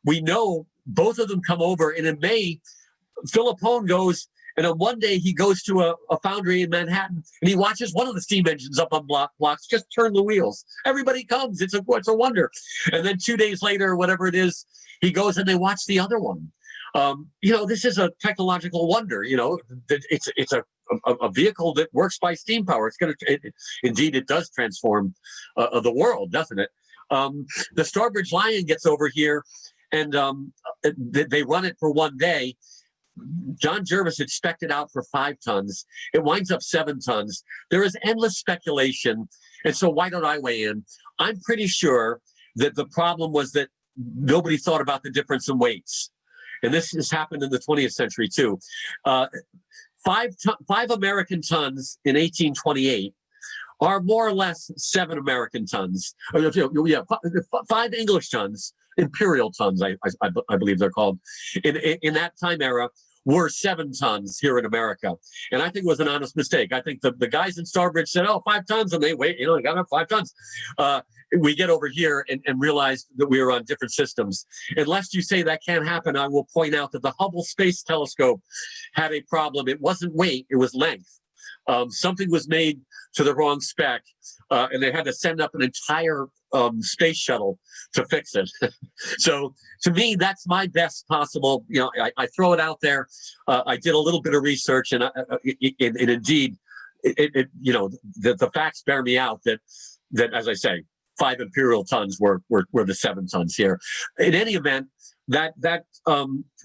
we know both of them come over. And in May, Philip Hone goes, and on one day he goes to a foundry in Manhattan, and he watches one of the steam engines up on blocks just turn the wheels. Everybody comes. It's a wonder. And then 2 days later, whatever it is, he goes and they watch the other one. You know, this is a technological wonder. You know, it's a vehicle that works by steam power. Indeed, it does transform the world, doesn't it? The Starbridge Lion gets over here, and they run it for one day. John Jervis had spec'd it out for 5 tons. It winds up 7 tons. There is endless speculation. And so why don't I weigh in? I'm pretty sure that the problem was that nobody thought about the difference in weights. And this has happened in the 20th century too. 5 American tons in 1828 are more or less 7 American tons. Yeah, 5 English tons, imperial tons, I believe they're called, in that time era, were 7 tons here in America. And I think it was an honest mistake. I think the guys in Starbridge said, oh, 5 tons, and they wait, they got up 5 tons. We get over here and realize that we are on different systems. Unless you say that can't happen, I will point out that the Hubble Space Telescope had a problem. It wasn't weight, it was length. Something was made to the wrong spec, and they had to send up an entire space shuttle to fix it. So to me, that's my best possible, I throw it out there. I did a little bit of research, and indeed, the facts bear me out that as I say, 5 imperial tons were the 7 tons here. In any event, that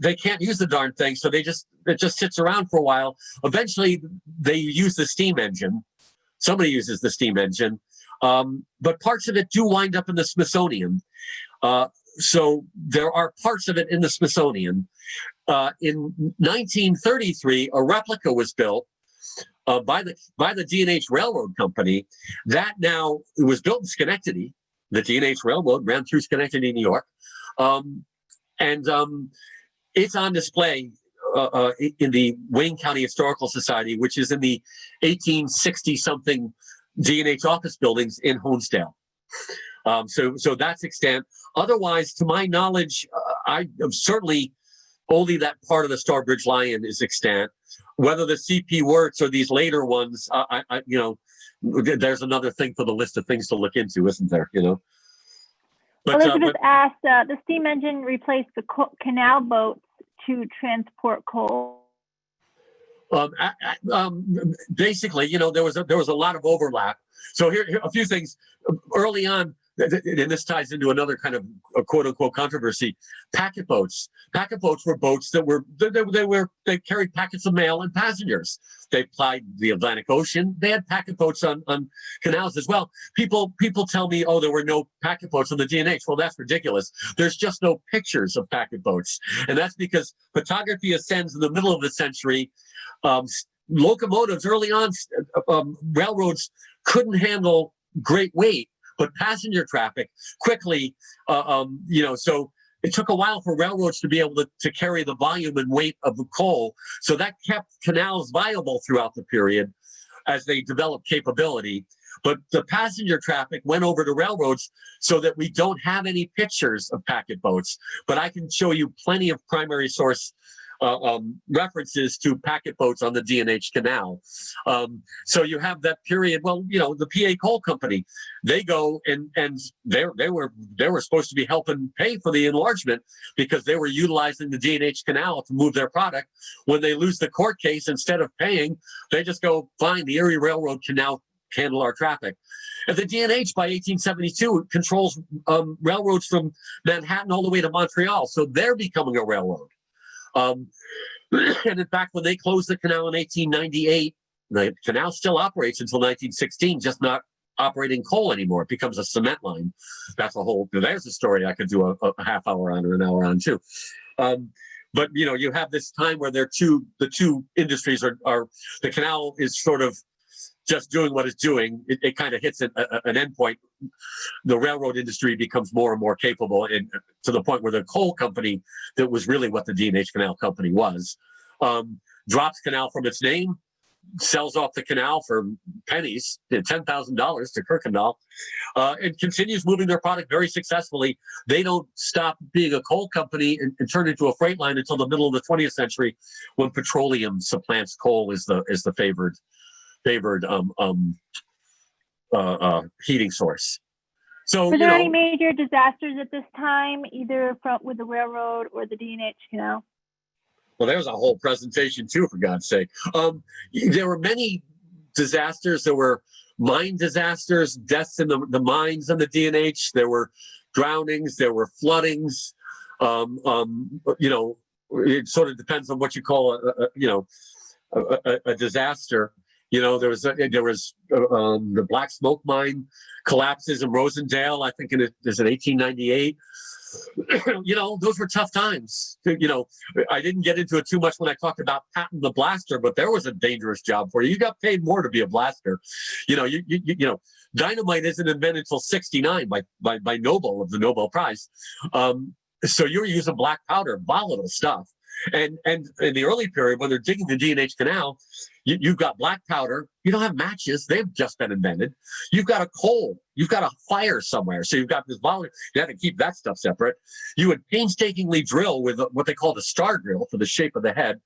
they can't use the darn thing, so it just sits around for a while. Eventually, they use the steam engine. Somebody uses the steam engine, but parts of it do wind up in the Smithsonian. So there are parts of it in the Smithsonian. In 1933, a replica was built by the D&H Railroad Company. That now, it was built in Schenectady. The D&H Railroad ran through Schenectady, New York. And it's on display in the Wayne County Historical Society, which is in the 1860-something D&H office buildings in Honesdale. So that's extant. Otherwise, to my knowledge, I certainly only that part of the Starbridge Lion is extant. Whether the CP Wirtz or these later ones, there's another thing for the list of things to look into, isn't there? But, Elizabeth asked, the steam engine replaced the canal boats to transport coal. Basically, there was a lot of overlap. So here a few things early on, and this ties into another kind of a quote unquote controversy. Packet boats. Packet boats were boats they carried packets of mail and passengers. They plied the Atlantic Ocean. They had packet boats on canals as well. People tell me, oh, there were no packet boats on the D&H. Well, that's ridiculous. There's just no pictures of packet boats, and that's because photography ascends in the middle of the century. Locomotives early on, railroads couldn't handle great weight, but passenger traffic quickly, so it took a while for railroads to be able to carry the volume and weight of the coal. So that kept canals viable throughout the period as they developed capability. But the passenger traffic went over to railroads so that we don't have any pictures of packet boats. But I can show you plenty of primary source references to packet boats on the D&H Canal. So you have that period. Well, the PA Coal Company, they go and they were supposed to be helping pay for the enlargement because they were utilizing the D&H Canal to move their product. When they lose the court case, instead of paying, they just go, fine, the Erie Railroad can now handle our traffic. And the D&H by 1872 controls railroads from Manhattan all the way to Montreal. So they're becoming a railroad. And in fact, when they closed the canal in 1898, the canal still operates until 1916, just not operating coal anymore. It becomes a cement line. There's a story I could do a half hour on or an hour on too. But you have this time where the two industries are the canal is sort of just doing what it's doing. It kind of hits an end point. The railroad industry becomes more and more capable, and to the point where the coal company, that was really what the D&H Canal Company was, drops canal from its name, sells off the canal for pennies, $10,000 to Kirkendall, and continues moving their product very successfully. They don't stop being a coal company and turn into a freight line until the middle of the 20th century, when petroleum supplants coal as the favored heating source. So, were there any major disasters at this time, either with the railroad or the D&H Canal? Well, there's a whole presentation too, for God's sake. There were many disasters. There were mine disasters, deaths in the mines on the D&H. There were drownings. There were floodings. it sort of depends on what you call a disaster. There was the Black Smoke Mine collapses in Rosendale. I think it was in 1898. Those were tough times. I didn't get into it too much when I talked about Patton the Blaster, but there was a dangerous job for you. You got paid more to be a blaster. Dynamite isn't invented until '69 by Nobel of the Nobel Prize. So you were using black powder, volatile stuff. And in the early period, when they're digging the D&H Canal, you've got black powder. You don't have matches. They've just been invented. You've got a coal. You've got a fire somewhere. So you've got this volatile. You have to keep that stuff separate. You would painstakingly drill with what they called a star drill for the shape of the head.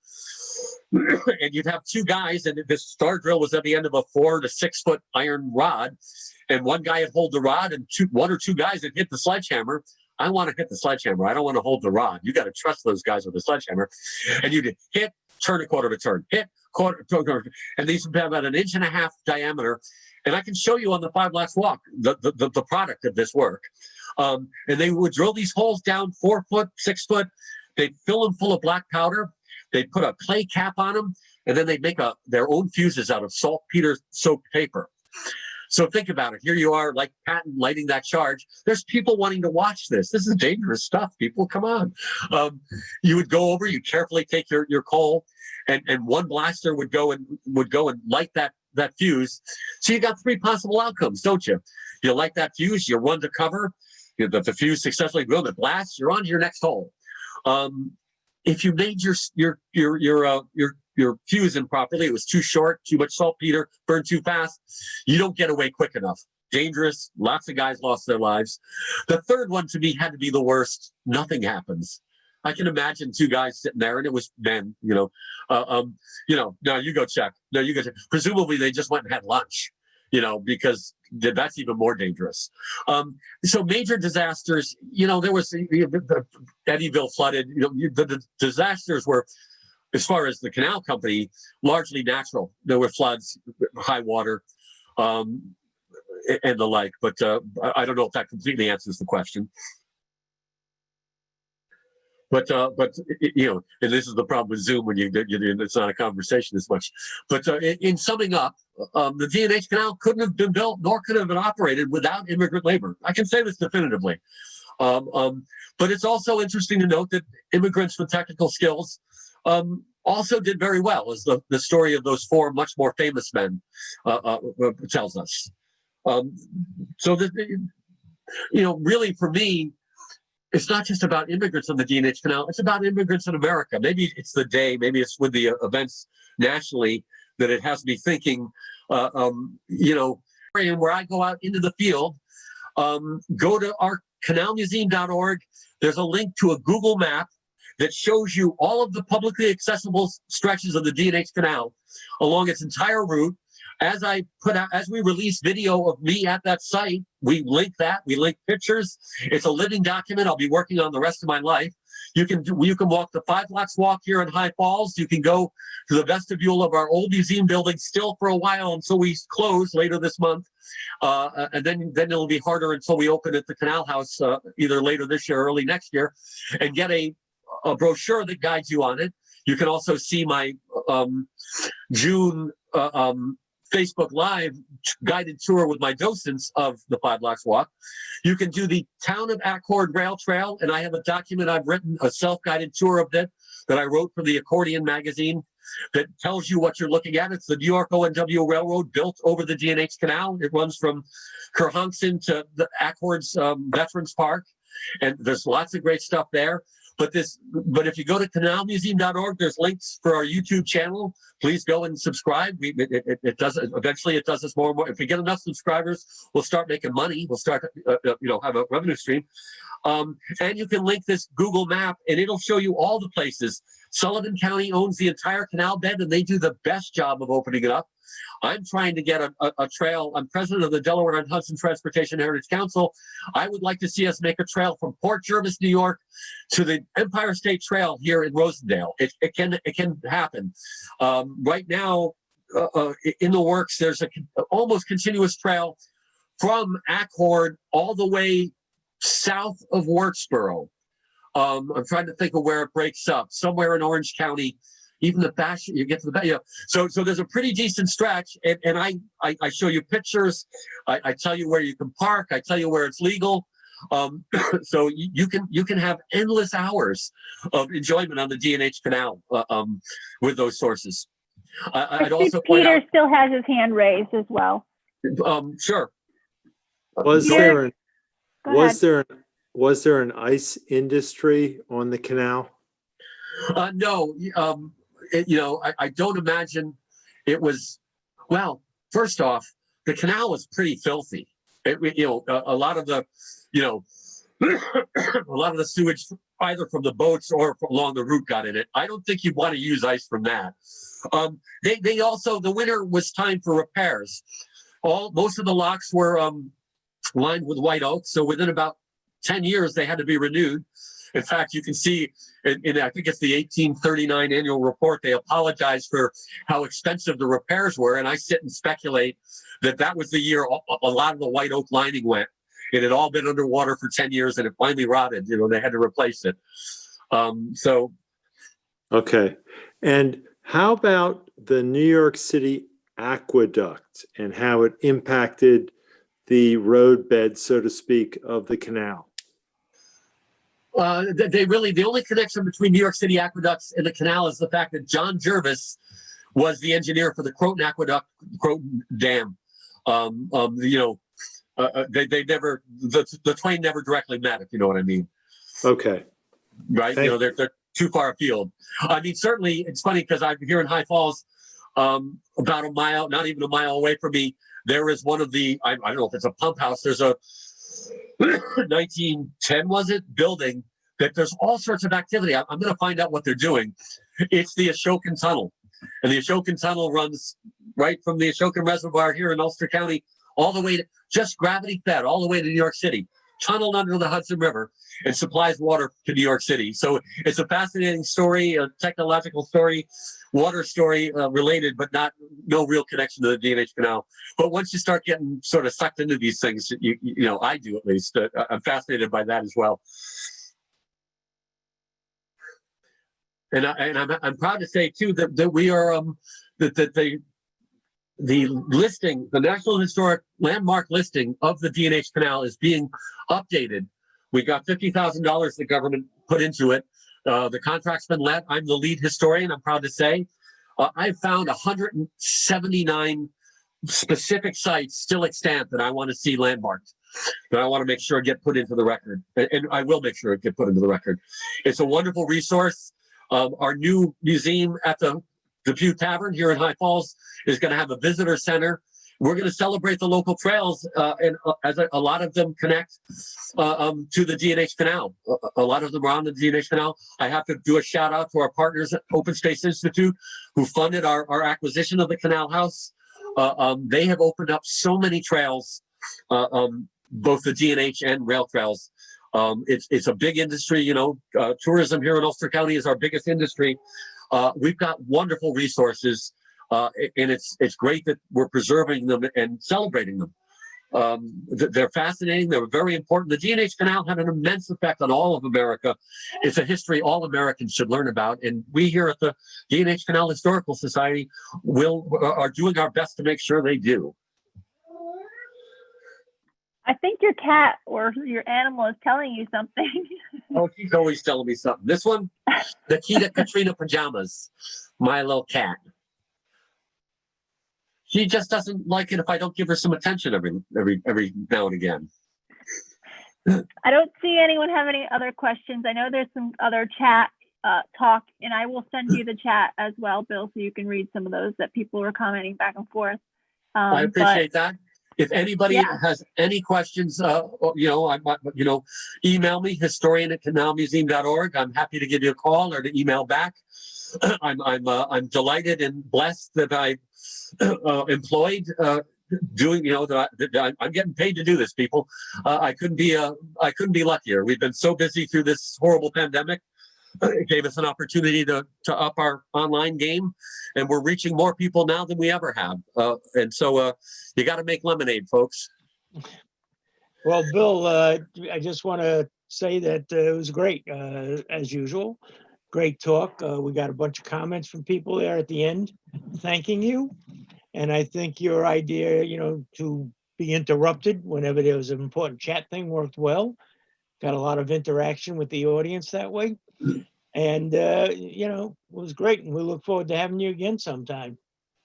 And you'd have two guys, and this star drill was at the end of a 4 to 6 foot iron rod. And one guy would hold the rod, and one or two guys would hit the sledgehammer. I want to hit the sledgehammer. I don't want to hold the rod. You got to trust those guys with the sledgehammer. And you'd hit, turn a quarter of a turn, hit, quarter, and these would have about 1.5 inches diameter. And I can show you on the 5 Blocks Walk the product of this work. And they would drill these holes down 4 foot, 6 foot. They'd fill them full of black powder. They'd put a clay cap on them, and then they'd make their own fuses out of saltpeter soaked paper. So think about it. Here you are, like Patton lighting that charge. There's people wanting to watch this. This is dangerous stuff. People, come on. You would go over. You carefully take your coal, and one blaster would go and light that fuse. So you got 3 possible outcomes, don't you? You light that fuse. You run to cover. The fuse successfully built. It blasts. You're on to your next hole. If you made your fuse improperly, it was too short, too much saltpeter, burned too fast, you don't get away quick enough. Dangerous. Lots of guys lost their lives. The third one to me had to be the worst. Nothing happens. I can imagine 2 guys sitting there, and it was men. No, you go check. No, you go check. Presumably they just went and had lunch. Because that's even more dangerous. So major disasters. There was Eddyville flooded. The disasters were, as far as the canal company, largely natural. There were floods, high water, and the like. But I don't know if that completely answers the question. But and this is the problem with Zoom when it's not a conversation as much. But in summing up, the D&H Canal couldn't have been built, nor could have been operated without immigrant labor. I can say this definitively. But it's also interesting to note that immigrants with technical skills also did very well, as the story of those 4 much more famous men tells us. So really for me, it's not just about immigrants on the D&H Canal. It's about immigrants in America. Maybe it's the day, maybe it's with the events nationally that it has me thinking, where I go out into the field, go to our canalmuseum.org. There's a link to a Google map that shows you all of the publicly accessible stretches of the D&H Canal along its entire route. As we release video of me at that site, we link that. We link pictures. It's a living document I'll be working on the rest of my life. You can walk the 5 Blocks Walk here in High Falls. You can go to the vestibule of our old museum building still for a while until we close later this month. And then it'll be harder until we open at the Canal House either later this year or early next year, and get a brochure that guides you on it. You can also see my June Facebook Live guided tour with my docents of the 5 Blocks Walk. You can do the Town of Accord Rail Trail, and I have a document I've written, a self-guided tour of that I wrote for the Accordion magazine that tells you what you're looking at. It's the New York O&W Railroad built over the D&H Canal. It runs from Kerhonkson to the Accords Veterans Park, and there's lots of great stuff there. But if you go to canalmuseum.org, there's links for our YouTube channel. Please go and subscribe. It does us more and more. If we get enough subscribers, we'll start making money. We'll start have a revenue stream. And you can link this Google map, and it'll show you all the places. Sullivan County owns the entire canal bed, and they do the best job of opening it up. I'm trying to get a trail. I'm president of the Delaware and Hudson Transportation Heritage Council. I would like to see us make a trail from Port Jervis, New York, to the Empire State Trail here in Rosendale. It can happen. Right now, in the works, there's an almost continuous trail from Accord all the way south of Wurtsboro. I'm trying to think of where it breaks up. Somewhere in Orange County, even the bash, you get to the back. Yeah. So there's a pretty decent stretch, and I show you pictures. I tell you where you can park. I tell you where it's legal. So you can have endless hours of enjoyment on the D&H Canal with those sources. I'd also point Peter out. still has his hand raised as well. Sure. Was Go there ahead. an, Go ahead. was there an ice industry on the canal? No, I don't imagine it was. Well, first off, the canal was pretty filthy. A lot of the, a lot of the sewage either from the boats or along the route got in it. I don't think you'd want to use ice from that. They also, the winter was time for repairs. Most of the locks were lined with white oak, so within about 10 years they had to be renewed. In fact, you can see in I think it's the 1839 annual report, they apologized for how expensive the repairs were, and I sit and speculate that was the year a lot of the white oak lining went. It had all been underwater for 10 years, and it finally rotted. They had to replace it. Okay. And how about the New York City Aqueduct and how it impacted the roadbed, so to speak, of the canal? The only connection between New York City aqueducts and the canal is the fact that John Jervis was the engineer for the Croton Aqueduct, Croton Dam. They never, the twain never directly met, if you know what I mean. Okay. Right? They're too far afield. I mean, certainly it's funny because I'm here in High Falls, about a mile, not even a mile away from me. There is one of the, I don't know if it's a pump house. There's a 1910, was it, building that there's all sorts of activity. I'm going to find out what they're doing. It's the Ashokan Tunnel. And the Ashokan Tunnel runs right from the Ashokan Reservoir here in Ulster County all the way to, just gravity fed, all the way to New York City, tunneled under the Hudson River, and supplies water to New York City. So it's a fascinating story, a technological story, water story related, but no real connection to the D&H Canal. But once you start getting sort of sucked into these things, I do at least, I'm fascinated by that as well. And I'm proud to say too that we are the listing, the National Historic Landmark listing of the D&H Canal is being updated. We got $50,000 the government put into it. The contract's been let. I'm the lead historian, I'm proud to say. I've found 179 specific sites still extant that I want to see landmarked, that I want to make sure get put into the record. And I will make sure it get put into the record. It's a wonderful resource. Our new museum at the Pew Tavern here in High Falls is going to have a visitor center. We're going to celebrate the local trails, and as a lot of them connect to the D&H Canal. A lot of them are on the D&H Canal. I have to do a shout out to our partners at Open Space Institute who funded our acquisition of the Canal House. They have opened up so many trails, both the D&H and rail trails. It's a big industry, tourism here in Ulster County is our biggest industry. We've got wonderful resources, and it's great that we're preserving them and celebrating them. They're fascinating. They're very important. The D&H Canal had an immense effect on all of America. It's a history all Americans should learn about. And we here at the D&H Canal Historical Society are doing our best to make sure they do. I think your cat or your animal is telling you something. Oh, she's always telling me something. This one, Nikita Katrina Pajamas, my little cat. She just doesn't like it if I don't give her some attention every now and again. I don't see anyone have any other questions. I know there's some other chat talk, and I will send you the chat as well, Bill, so you can read some of those that people were commenting back and forth. I appreciate that. If anybody has any questions, email me, historian@canalmuseum.org. I'm happy to give you a call or to email back. I'm delighted and blessed that I employed doing, that I'm getting paid to do this, people. I couldn't be luckier. We've been so busy through this horrible pandemic. It gave us an opportunity to up our online game, and we're reaching more people now than we ever have. And so you got to make lemonade, folks. Well, Bill, I just want to say that it was great, as usual. Great talk. We got a bunch of comments from people there at the end, thanking you. And I think your idea, to be interrupted whenever there was an important chat thing worked well. Got a lot of interaction with the audience that way. And, it was great. And we look forward to having you again sometime.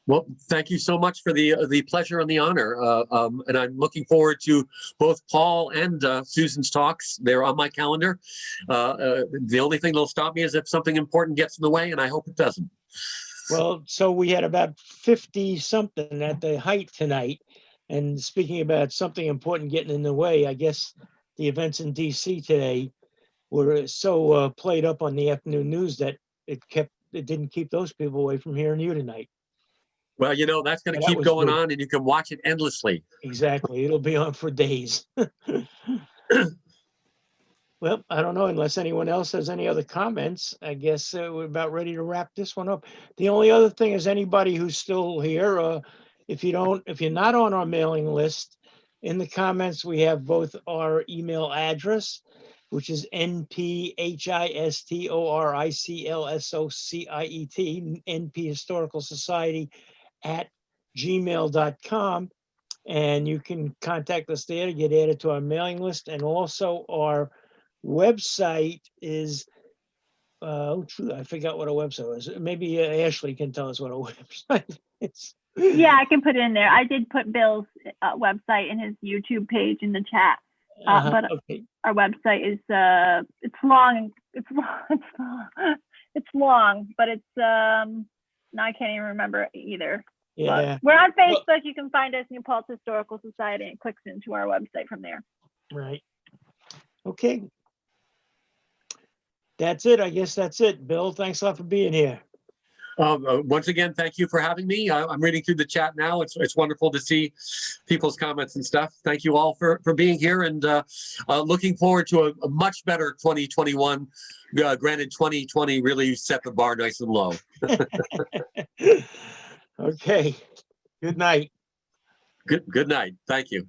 Well, thank you so much for the pleasure and the honor. And I'm looking forward to both Paul and Susan's talks. They're on my calendar. The only thing that'll stop me is if something important gets in the way, and I hope it doesn't. Well, so we had about 50 something at the height tonight. And speaking about something important getting in the way, I guess the events in DC today were so played up on the afternoon news that it didn't keep those people away from hearing you tonight. Well, that's going to That keep was going good. on, and you can watch it endlessly. Exactly. It'll be on for days. Well, I don't know, unless anyone else has any other comments, I guess we're about ready to wrap this one up. The only other thing is anybody who's still here, if you're not on our mailing list, in the comments, we have both our email address, which is nphistoriclsociety, NP Historical Society @gmail.com. And you can contact us there to get added to our mailing list. And also our website is, I forgot what our website is. Maybe Ashley can tell us what our website is. Yeah, I can put it in there. I did put Bill's website and his YouTube page in the chat. But okay. Our website is it's long, but it's now I can't even remember either. Yeah. But we're on Facebook. You can find us, New Paltz Historical Society, and it clicks into our website from there. Right. Okay. That's it. I guess that's it. Bill, thanks a lot for being here. Once again, thank you for having me. I'm reading through the chat now. It's wonderful to see people's comments and stuff. Thank you all for being here, and looking forward to a much better 2021. Granted, 2020 really set the bar nice and low. Okay. Good night. Good night. Thank you.